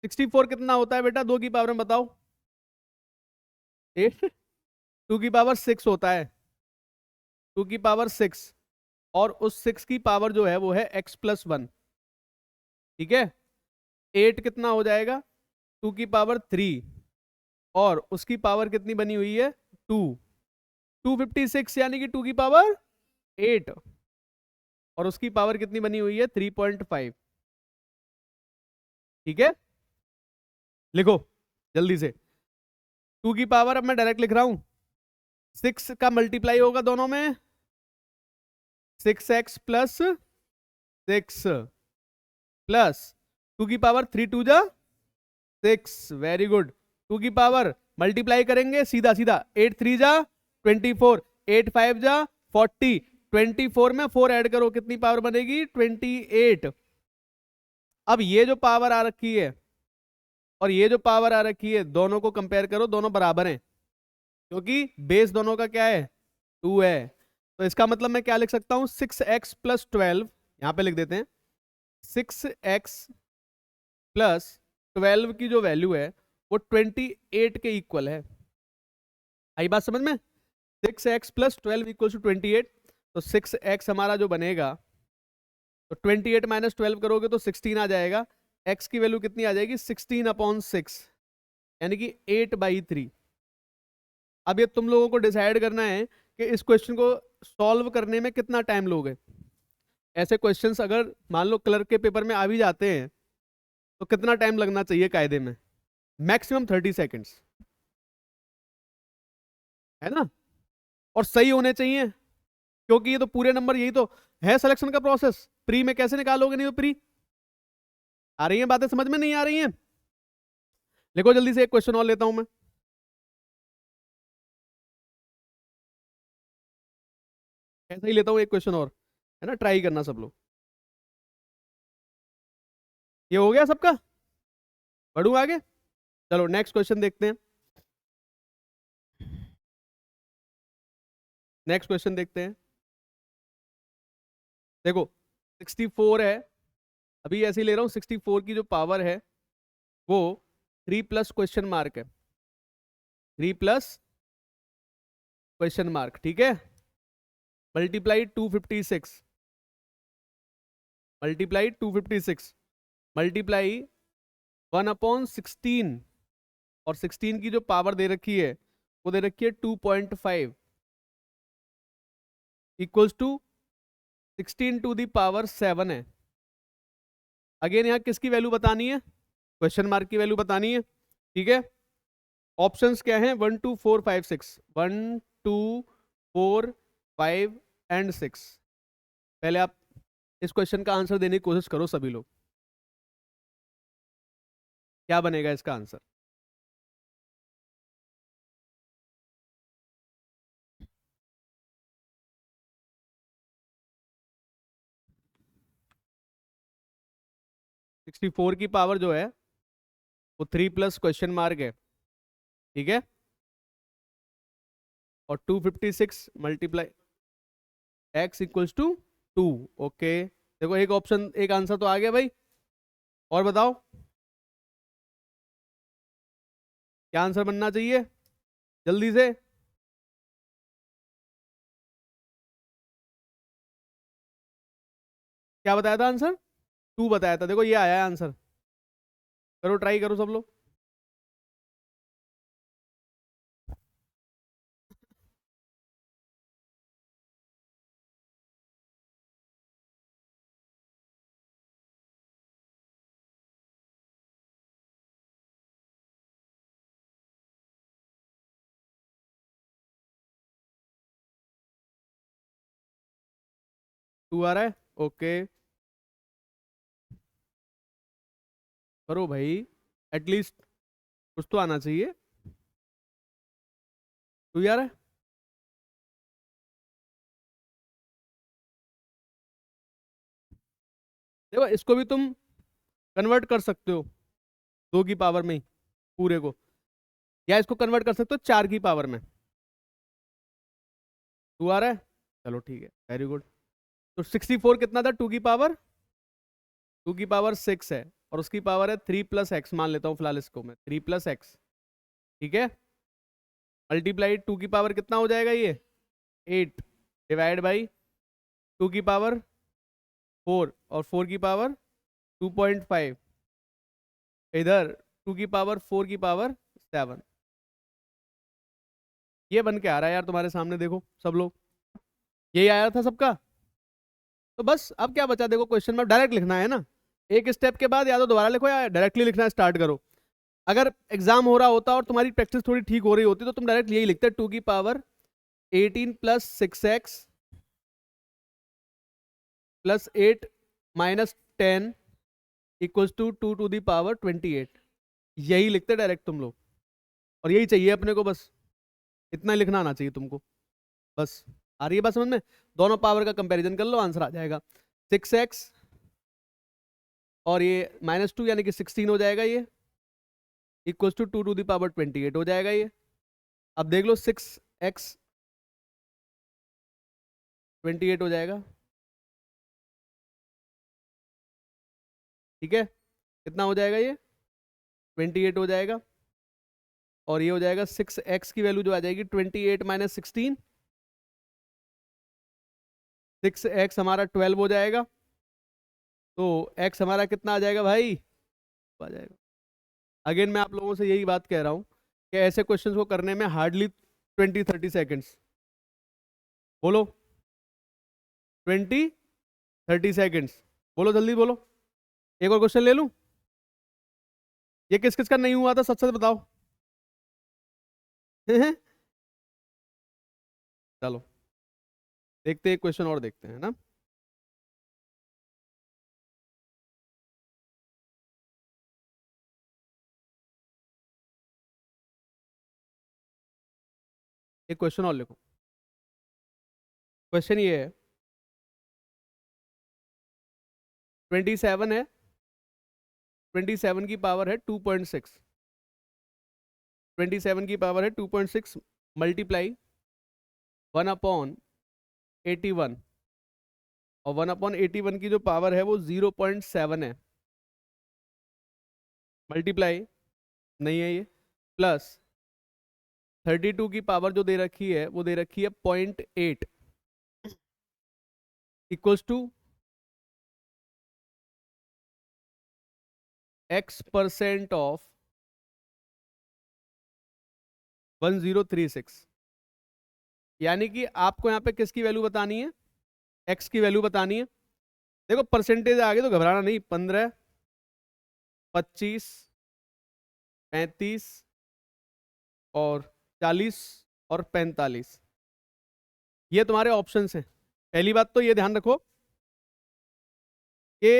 64 कितना होता है बेटा 2 की पावर में, बताओ? 8। 2 की पावर 6 होता है, 2 की पावर 6, और उस 6 की पावर जो है वो है x+1, ठीक है। 8 कितना हो जाएगा? 2 की पावर 3, और उसकी पावर कितनी बनी हुई है? 2। 256 यानी कि 2 की पावर 8, और उसकी पावर कितनी बनी हुई है? 3.5, ठीक है। लिखो जल्दी से। 2 की पावर, अब मैं डायरेक्ट लिख रहा हूं, 6 का मल्टीप्लाई होगा दोनों में, 6x प्लस 6 प्लस 2 की पावर 3 2 जा 6, वेरी गुड। 2 की पावर मल्टीप्लाई करेंगे सीधा सीधा, 8 3 जा 24, 8 5 जा 40, 24 में 4 ऐड करो, कितनी पावर बनेगी? 28। अब ये जो पावर आ रखी है और ये जो पावर आ रखी है, दोनों को कंपेयर करो, दोनों बराबर हैं, क्योंकि बेस दोनों का क्या है? 2 है। तो इसका मतलब मैं क्या लिख सकता हूं? 6x+12, यहां पे लिख देते हैं, 6x+12 की जो वैल्यू है वो 28 के इक्वल है। आई बात समझ में? 6x+12 = 28। तो 6x हमारा जो बनेगा, तो 28 - 12 करोगे तो 16 आ जाएगा। x की वैल्यू कितनी आ जाएगी? 16/6, यानी कि 8/3। अब ये तुम लोगों को डिसाइड करना है कि इस क्वेश्चन को सॉल्व करने में कितना टाइम लोगे। ऐसे क्वेश्चंस अगर मान लो क्लर्क के पेपर में आ भी जाते हैं, तो कितना टाइम लगना चाहिए कायदे में? मैक्सिमम 30 सेकेंड्स, है ना। और सही होने चाहिए, क्योंकि ये तो पूरे नंबर, यही तो है सिलेक्शन का प्रोसेस। प्री में कैसे निकालोगे? नहीं तो प्री आ रही है बातें समझ में? नहीं आ रही हैं? देखो जल्दी से एक क्वेश्चन और लेता हूं मैं। ऐसा ही लेता हूं एक क्वेश्चन और, है ना, ट्राई करना सब लोग। ये हो गया सबका? बढ़ू आगे? चलो नेक्स्ट क्वेश्चन देखते हैं। नेक्स्ट क्वेश्चन देखते हैं। देखो 64 है, अभी ऐसे ही ले रहा हूं। 64 की जो पावर है वो 3 प्लस क्वेश्चन मार्क है, 3 प्लस क्वेश्चन मार्क, ठीक है। मल्टीप्लाई 256, मल्टीप्लाई 256, मल्टीप्लाई 1/16, और 16 की जो पावर दे रखी है वो दे रखी है 2.5, इक्वल्स टू 16⁻7 है। अगेन यहाँ किसकी वैल्यू बतानी है? क्वेश्चन मार्क की वैल्यू बतानी है, ठीक है। ऑप्शंस क्या हैं? 1 2 4 5 6, 1 2 4 5 एंड 6। पहले आप इस क्वेश्चन का आंसर देने की कोशिश करो सभी लोग, क्या बनेगा इसका आंसर? 64 की पावर जो है वो 3 प्लस क्वेश्चन मार्क है, ठीक है। और 256 multiply x equals to 2। Okay, देखो एक ऑप्शन, एक आंसर तो आ गया भाई। और बताओ क्या आंसर बनना चाहिए जल्दी से। क्या बताया था आंसर? 2 बताया था, देखो ये आया है आंसर। करो, ट्राई करो सब लोग। टू आ रहा है, ओके। करो भाई, एटलीस्ट कुछ तो आना चाहिए। टू आ रहा है। देखो इसको भी तुम कन्वर्ट कर सकते हो 2 की पावर में ही पूरे को, या इसको कन्वर्ट कर सकते हो 4 की पावर में। 2 आ रहा है, चलो ठीक है, वेरी गुड। तो 64 कितना था 2 की पावर? 2 की पावर 6 है, और उसकी पावर है 3 प्लस एक्स, मान लेता हूँ फिलहाल इसको मैं 3 प्लस एक्स, ठीक है। मल्टीप्लाई 2 की पावर कितना हो जाएगा ये 8, डिवाइड बाई 2 की पावर 4, और 4 की पावर 2.5, इधर 2 की पावर 4 की पावर 7। ये बन के आ रहा है यार तुम्हारे सामने, देखो सब लोग, यही आया था सबका। तो बस अब क्या बचा, देखो क्वेश्चन में डायरेक्ट लिखना है ना, एक स्टेप के बाद या तो दोबारा लिखो या डायरेक्टली लिखना स्टार्ट करो। अगर एग्जाम हो रहा होता और तुम्हारी प्रैक्टिस थोड़ी ठीक हो रही होती तो तुम डायरेक्ट यही लिखते 2 की power 18 plus 6x plus 8 minus 10 equals to 2 to the power 28। यही लिखते डायरेक्ट तुम लोग, और यही चाहिए अपने को बस, इतना ही लिखना आना चाहिए तुमको बस। आ रही है बात समझ में? दोनों पावर का कंपैरिजन कर लो, आंसर आ जाएगा। 6x और ये -2 यानी कि 16 हो जाएगा, ये equals to 2 to the power 28 हो जाएगा ये। अब देख लो 6x 28 हो जाएगा, ठीक है। कितना हो जाएगा ये 28 हो जाएगा, और ये हो जाएगा 6x की वैल्यू जो आ जाएगी 28 माइनस 16, 6x हमारा 12 हो जाएगा। तो x हमारा कितना आ जाएगा भाई, आ जाएगा। अगेन मैं आप लोगों से यही बात कह रहा हूँ कि ऐसे क्वेश्चंस को करने में हार्डली 20-30 सेकेंड्स, बोलो 20-30 सेकेंड्स, बोलो जल्दी बोलो। एक और क्वेश्चन ले लूं? ये किस किस का नहीं हुआ था, सच सच बताओ। चलो देखते हैं, क्वेश्चन और देखते हैं ना। एक क्वेश्चन और लिखो। क्वेश्चन ये है 27 है, 27 की पावर है 2.6, 27 की पावर है 2.6 मल्टीप्लाई 1/81, और 1/81 की जो पावर है वो 0.7 है, मल्टीप्लाई नहीं है ये, प्लस 32 की पावर जो दे रखी है वो दे रखी है 0.8 इक्वल्स टू x% ऑफ 1036। यानी कि आपको यहाँ पे किसकी वैल्यू बतानी है, x की वैल्यू बतानी है। देखो परसेंटेज आगे तो घबराना नहीं, 15, 25, 35 और 40 और 45, ये तुम्हारे ऑप्शंस हैं। पहली बात तो ये ध्यान रखो कि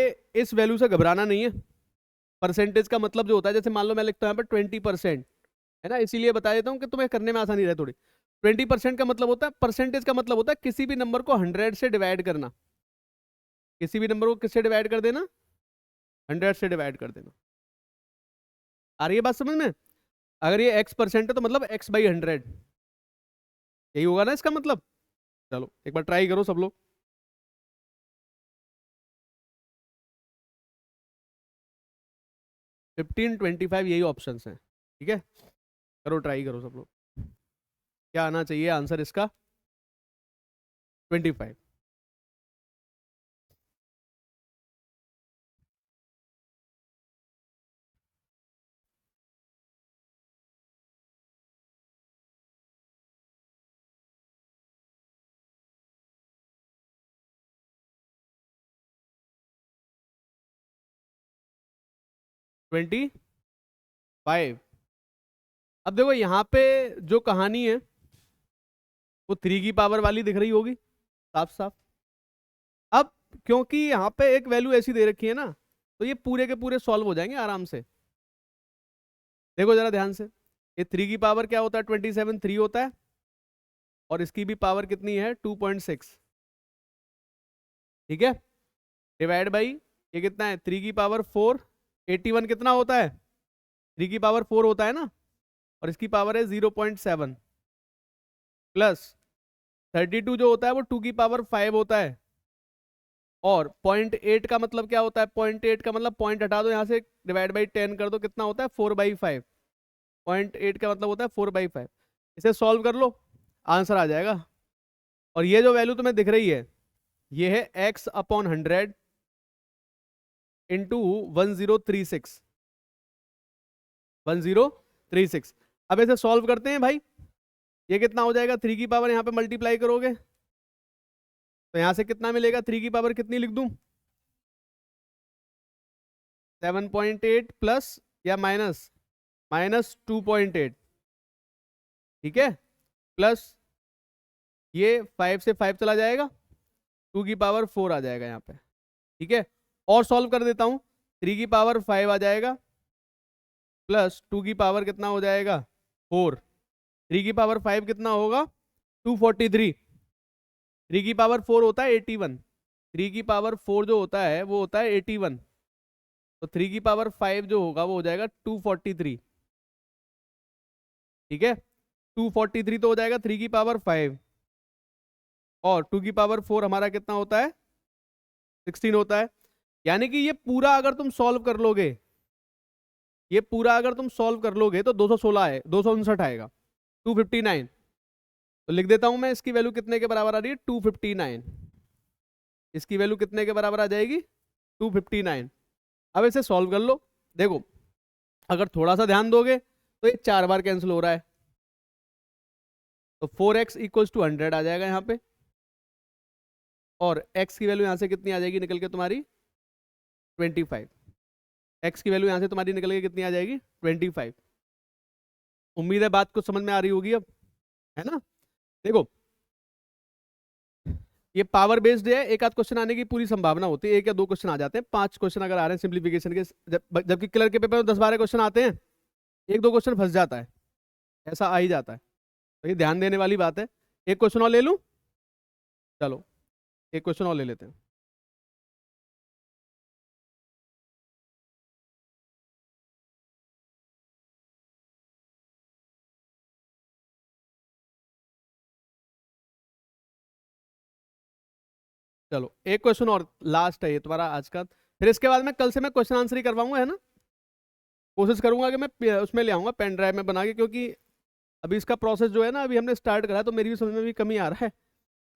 इस वैल्यू से घबराना नहीं है। परसेंटेज का मतलब जो होता है, जैसे मान लो मैं लिखता हूँ यहाँ पर 20%, है ना, इसीलिए बता देता हूँ कि तुम्हें करने में आसानी रहे थोड़ी। 20% का मतलब होता है, परसेंटेज का मतलब होता है किसी भी नंबर को 100 से डिवाइड करना। किसी भी नंबर को किससे डिवाइड कर देना, 100 से डिवाइड कर देना। आ रही है बात समझ में? अगर ये x% है तो मतलब x/100, यही होगा ना इसका मतलब। चलो एक बार ट्राई करो सब लोग। 15, 25 यही ऑप्शंस हैं, ठीक है। करो ट्राई करो सब लोग। क्या आना चाहिए आंसर इसका? 25। ट्वेंटी 5। अब देखो यहाँ पे जो कहानी है वो 3 की पावर वाली दिख रही होगी साफ साफ। अब क्योंकि यहाँ पे एक वैल्यू ऐसी दे रखी है ना, तो ये पूरे के पूरे सॉल्व हो जाएंगे आराम से। देखो जरा ध्यान से, ये 3 की पावर क्या होता है? 27 3 होता है, और इसकी भी पावर कितनी है? 2.6, ठीक है। डिवाइड बाई ये कितना है? 3 की पावर 4। 81 कितना होता है? 3 की पावर 4 होता है ना, और इसकी पावर है 0.7, प्लस 32 जो होता है वो 2 की पावर 5 होता है, और 0.8 का मतलब क्या होता है? 0.8 का मतलब पॉइंट हटा दो यहाँ से, डिवाइड बाई 10 कर दो, कितना होता है? 4/5। 0.8 का मतलब होता है 4/5। इसे सॉल्व कर लो, आंसर आ जाएगा। और ये जो वैल्यू तुम्हें दिख रही है ये है x/100 इंटू 1036। 1036। अब इसे सॉल्व करते हैं भाई। ये कितना हो जाएगा? 3 की पावर यहाँ पे मल्टीप्लाई करोगे तो यहाँ से कितना मिलेगा? 3 की पावर कितनी लिख दूं? 7.8 प्लस या माइनस? माइनस 2.8, ठीक है। प्लस ये 5 से 5 चला जाएगा, 2 की पावर 4 आ जाएगा यहाँ पे, ठीक है। और सॉल्व कर देता हूँ, 3 की पावर 5 आ जाएगा, प्लस 2 की पावर कितना हो जाएगा? 4। 3 की पावर 5 कितना होगा? 243। 3 की पावर 4 होता है 81। 3 की पावर 4 जो होता है वो होता है 81, तो 3 की पावर 5 जो होगा वो हो जाएगा 243, ठीक है। 243 तो हो जाएगा 3 की पावर 5, और 2 की पावर 4 हमारा कितना होता है? 16 होता है। यानी कि ये पूरा अगर तुम सॉल्व कर लोगे, ये पूरा अगर तुम सॉल्व कर लोगे तो 216 है, 259 आएगा, 259। तो लिख देता हूं मैं, इसकी वैल्यू कितने के बराबर आ रही है? 259। इसकी वैल्यू कितने के बराबर आ जाएगी? 259। अब इसे सॉल्व कर लो। देखो अगर थोड़ा सा ध्यान दोगे तो ये 4 बार कैंसिल हो रहा है, तो 4x इक्वल्स टू 100 आ जाएगा यहाँ पे, और x की वैल्यू यहाँ से कितनी आ जाएगी निकल के तुम्हारी? 25। x की वैल्यू यहाँ से तुम्हारी निकल के कितनी आ जाएगी? 25। उम्मीद है बात कुछ समझ में आ रही होगी अब, है ना। देखो ये पावर बेस्ड है, एक आध क्वेश्चन आने की पूरी संभावना होती है, 1 या 2 क्वेश्चन आ जाते हैं, 5 क्वेश्चन अगर आ रहे हैं सिंप्लीफिकेशन के, जबकि क्लर्क के पेपर में 10-12 क्वेश्चन आते हैं, 1-2 क्वेश्चन फंस जाता है, ऐसा आ ही जाता है। तो ये ध्यान देने वाली बात है। एक क्वेश्चन और ले लूं? चलो एक क्वेश्चन और ले लेते हैं। चलो एक क्वेश्चन और लास्ट है ये तुम्हारा आज का, फिर इसके बाद में कल से मैं क्वेश्चन आंसर ही करवाऊंगा, है ना। कोशिश करूंगा कि मैं उसमें ले आऊंगा पेन ड्राइव में बना के, क्योंकि अभी इसका प्रोसेस जो है ना, अभी हमने स्टार्ट करा है, तो मेरी भी समझ में भी कमी आ रहा है,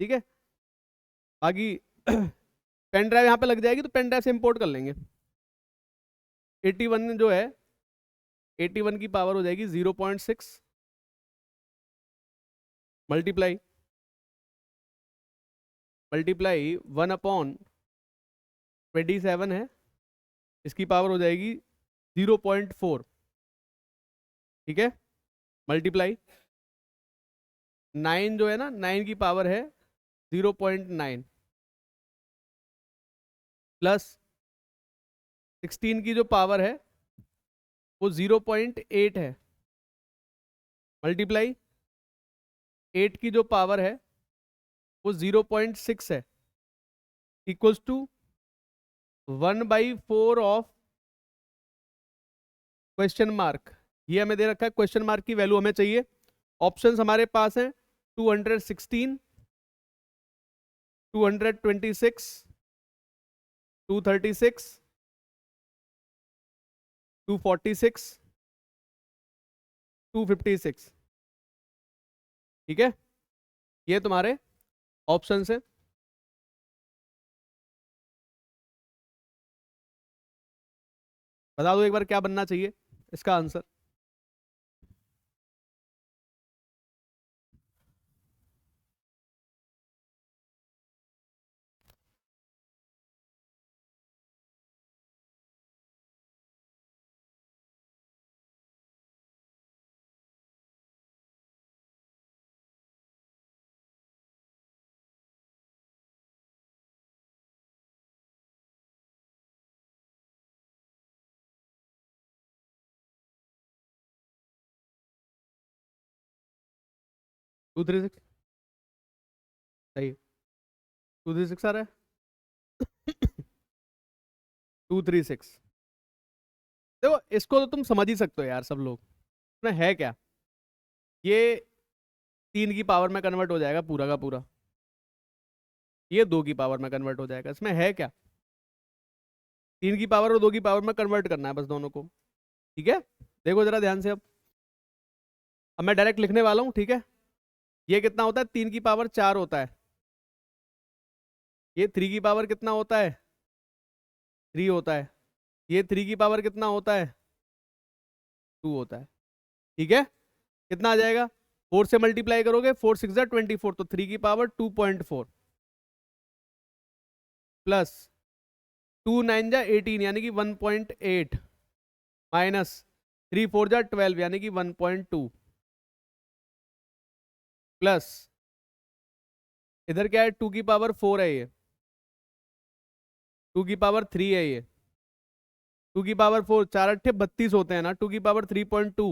ठीक है। बाकी पेन ड्राइव यहाँ पे लग जाएगी तो पेन ड्राइव से इंपोर्ट कर लेंगे। 81 जो है, 81 की पावर हो जाएगी 0.6 मल्टीप्लाई 1/27 है, इसकी पावर हो जाएगी 0.4, ठीक है। मल्टीप्लाई 9 जो है ना, 9 की पावर है 0.9, प्लस 16 की जो पावर है वो 0.8 है, मल्टीप्लाई 8 की जो पावर है वो 0.6 है, equals to 1/4 of question mark, ये हमें दे रखा है, क्वेश्चन मार्क की वैल्यू हमें चाहिए। ऑप्शंस हमारे पास हैं 216, 226, 236, 246, 256। ठीक है, ये तुम्हारे ऑप्शंस हैं। बता दो एक बार क्या बनना चाहिए इसका आंसर। टू थ्री सिक्स सही, 236 आ रहा है। 236, देखो इसको तो तुम समझ ही सकते हो यार सब लोग, इसमें है क्या, ये 3 की पावर में कन्वर्ट हो जाएगा पूरा का पूरा, ये 2 की पावर में कन्वर्ट हो जाएगा, इसमें है क्या, 3 की पावर और 2 की पावर में कन्वर्ट करना है बस दोनों को। ठीक है, देखो जरा ध्यान से। अब मैं डायरेक्ट लिखने वाला हूँ, ठीक है। ये कितना होता है, 3 की पावर 4 होता है। ये 3 की पावर कितना होता है, 3 होता है। ये 3 की पावर कितना होता है, 2 होता है। ठीक है, कितना आ जाएगा, 4 से मल्टीप्लाई करोगे, 4 6 24, तो 3 की पावर 2.4 प्लस 2 9 18 यानी कि 1.8 माइनस 3 4 12 यानी कि 1.2 प्लस इधर क्या है, 2 की पावर 4 है, ये 2 की पावर 3 है, ये 2 की पावर 4, 4 अट्ठे 32 होते हैं ना, 2 की पावर 3.2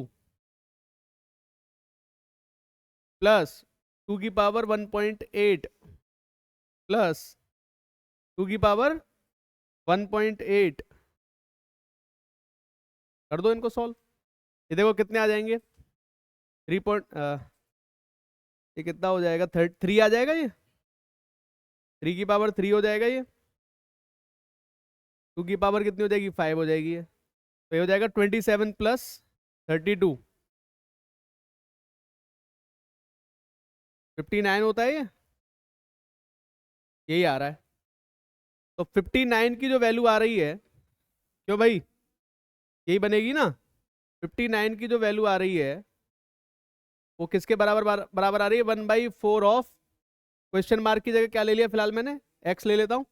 प्लस 2 की पावर 1.8 प्लस 2 की पावर 1.8, कर दो इनको सॉल्व। ये देखो कितने आ जाएंगे, 3 ये कितना हो जाएगा, 3 आ जाएगा, ये 3 की पावर 3 हो जाएगा, ये 2 की पावर कितनी हो जाएगी, 5 हो जाएगी ये, तो ये हो जाएगा 27 प्लस 32, 59 होता है ये, यही आ रहा है। तो 59 की जो वैल्यू आ रही है, क्यों भाई, यही बनेगी ना, 59 की जो वैल्यू आ रही है वो किसके बराबर बराबर आ रही है, 1/4 ऑफ, क्वेश्चन मार्क की जगह क्या ले लिया फिलहाल मैंने, x ले लेता हूँ।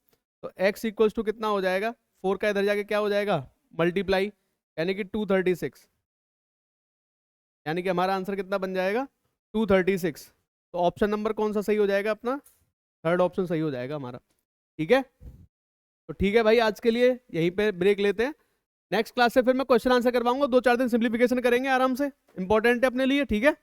तो x इक्वल्स टू कितना हो जाएगा, 4 का इधर जाके क्या हो जाएगा, मल्टीप्लाई, यानी कि 236, यानी कि हमारा आंसर कितना बन जाएगा, 236। तो ऑप्शन नंबर कौन सा सही हो जाएगा अपना, थर्ड ऑप्शन सही हो जाएगा हमारा। ठीक है, तो ठीक है भाई, आज के लिए यहीं पे ब्रेक लेते हैं। नेक्स्ट क्लास से फिर मैं क्वेश्चन आंसर करवाऊंगा, 2 4 दिन सिंप्लीफिकेशन करेंगे आराम से, इंपॉर्टेंट है अपने लिए। ठीक है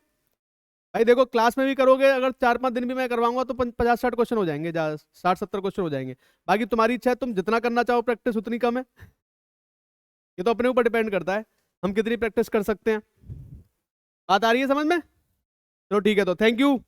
भाई, देखो क्लास में भी करोगे, अगर 4 5 दिन भी मैं करवाऊंगा तो 50 60 क्वेश्चन हो जाएंगे, 60 70 क्वेश्चन हो जाएंगे। बाकी तुम्हारी इच्छा है, तुम जितना करना चाहो प्रैक्टिस उतनी कम है, ये तो अपने ऊपर डिपेंड करता है हम कितनी प्रैक्टिस कर सकते हैं। बात आ रही है समझ में, चलो ठीक है, तो थैंक यू।